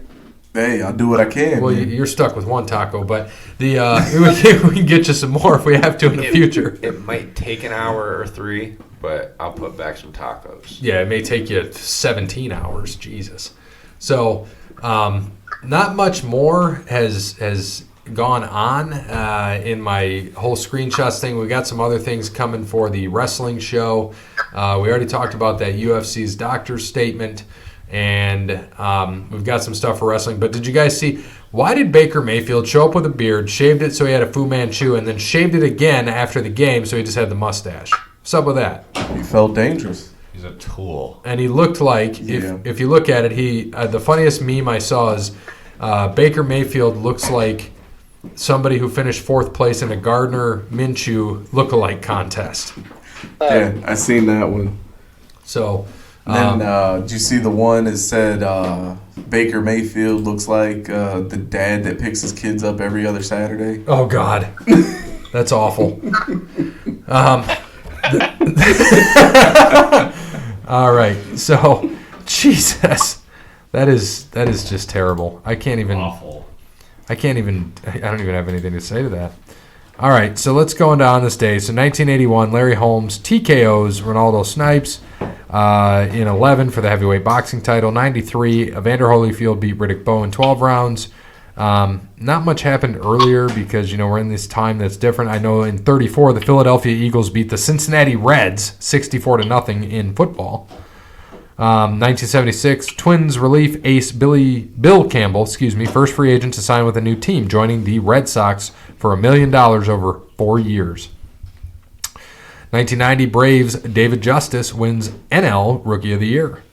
Hey, I'll do what I can. Well, man. you're stuck with one taco, but we can get you some more if we have to in the future. It might take an hour or 3, but I'll put back some tacos. Yeah, it may take you 17 hours. Jesus. So, not much more has gone on in my whole screenshots thing. We got some other things coming for the wrestling show. We already talked about that UFC's doctor's statement. And we've got some stuff for wrestling. But did you guys see, why did Baker Mayfield show up with a beard, shaved it so he had a Fu Manchu, and then shaved it again after the game so he just had the mustache? What's up with that? He felt dangerous. He's a tool. And he looked like, if you look at it, the funniest meme I saw is Baker Mayfield looks like somebody who finished 4th place in a Gardner Minshew lookalike contest. Yeah, I seen that one. So, then did you see the one that said Baker Mayfield looks like the dad that picks his kids up every other Saturday? oh God, that's awful. All right, so Jesus, that is just terrible. I don't even have anything to say to that. All right, so let's go on down this day. So 1981, Larry Holmes TKOs Ronaldo Snipes in 11 for the heavyweight boxing title. 93, Evander Holyfield beat Riddick Bowe in 12 rounds. Not much happened earlier because, we're in this time that's different. I know in 34, the Philadelphia Eagles beat the Cincinnati Reds 64-0 in football. 1976, Twins relief ace Bill Campbell, first free agent to sign with a new team, joining the Red Sox for $1 million over 4 years. 1990, Braves David Justice wins NL Rookie of the Year.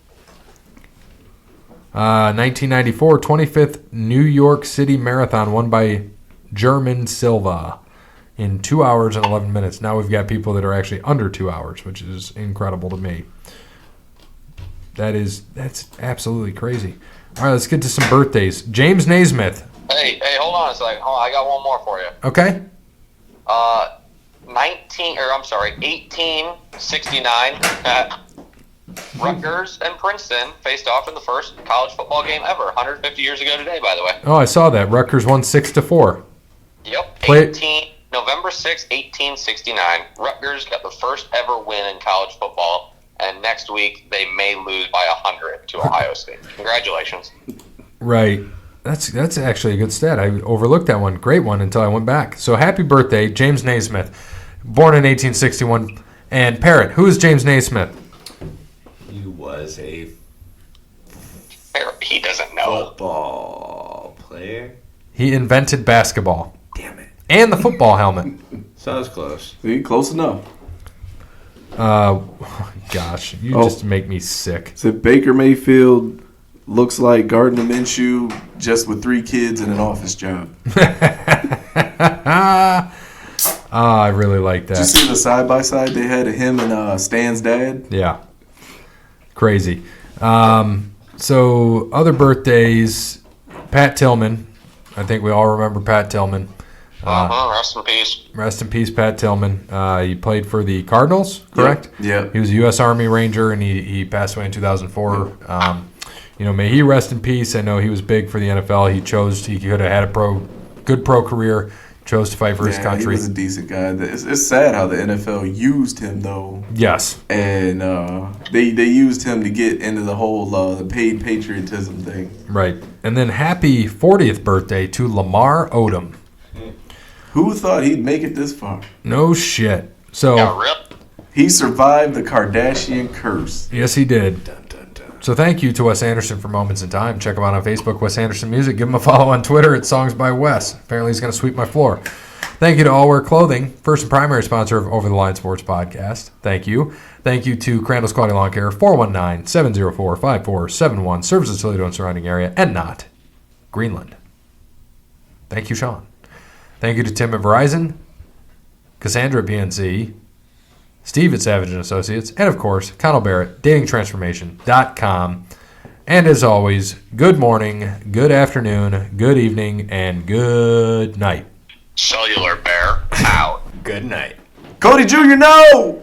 1994, 25th New York City Marathon won by German Silva in 2 hours and 11 minutes. Now we've got people that are actually under 2 hours, which is incredible to me. That's absolutely crazy. All right, let's get to some birthdays. James Naismith. Hey, hold on a second. Hold on, I got one more for you. Okay. 1869. Rutgers and Princeton faced off in the first college football game ever. 150 years ago today, by the way. Oh, I saw that. Rutgers won 6-4. Yep. November 6, 1869. Rutgers got the first ever win in college football. And next week, they may lose by 100 to Ohio State. Congratulations. Right. That's actually a good stat. I overlooked that one. Great one until I went back. So happy birthday, James Naismith. Born in 1861. And Parrot, who is James Naismith? He was a He doesn't know. football player. He invented basketball. Damn it. And the football helmet. Sounds close. See, close enough. Gosh, you just make me sick. So Baker Mayfield looks like Gardner Minshew just with 3 kids and an office job. I really like that. Did you see the side-by-side they had of him and Stan's dad? Yeah. Crazy. So other birthdays, Pat Tillman. I think we all remember Pat Tillman. Rest in peace. Rest in peace, Pat Tillman. He played for the Cardinals, correct? Yeah. He was a U.S. Army Ranger, and he passed away in 2004. May he rest in peace. I know he was big for the NFL. He could have had a good pro career, chose to fight for his country. He was a decent guy. It's sad how the NFL used him, though. Yes. And they used him to get into the whole the paid patriotism thing. Right. And then happy 40th birthday to Lamar Odom. Who thought he'd make it this far? No shit. So Yeah, rip. He survived the Kardashian curse. yes, he did. Dun, dun, dun. So thank you to Wes Anderson for Moments in Time. Check him out on Facebook, Wes Anderson Music. Give him a follow on Twitter at Songs by Wes. Apparently he's going to sweep my floor. Thank you to All Wear Clothing, first and primary sponsor of Over the Line Sports Podcast. Thank you. Thank you to Crandall's Quality Lawn Care, 419-704-5471. Services Toledo and surrounding area, and not Greenland. Thank you, Sean. Thank you to Tim at Verizon, Cassandra at PNC, Steve at Savage & Associates, and of course, Connell Barrett, datingtransformation.com. And as always, good morning, good afternoon, good evening, and good night. Cellular Bear out. Good night. Cody Jr., no!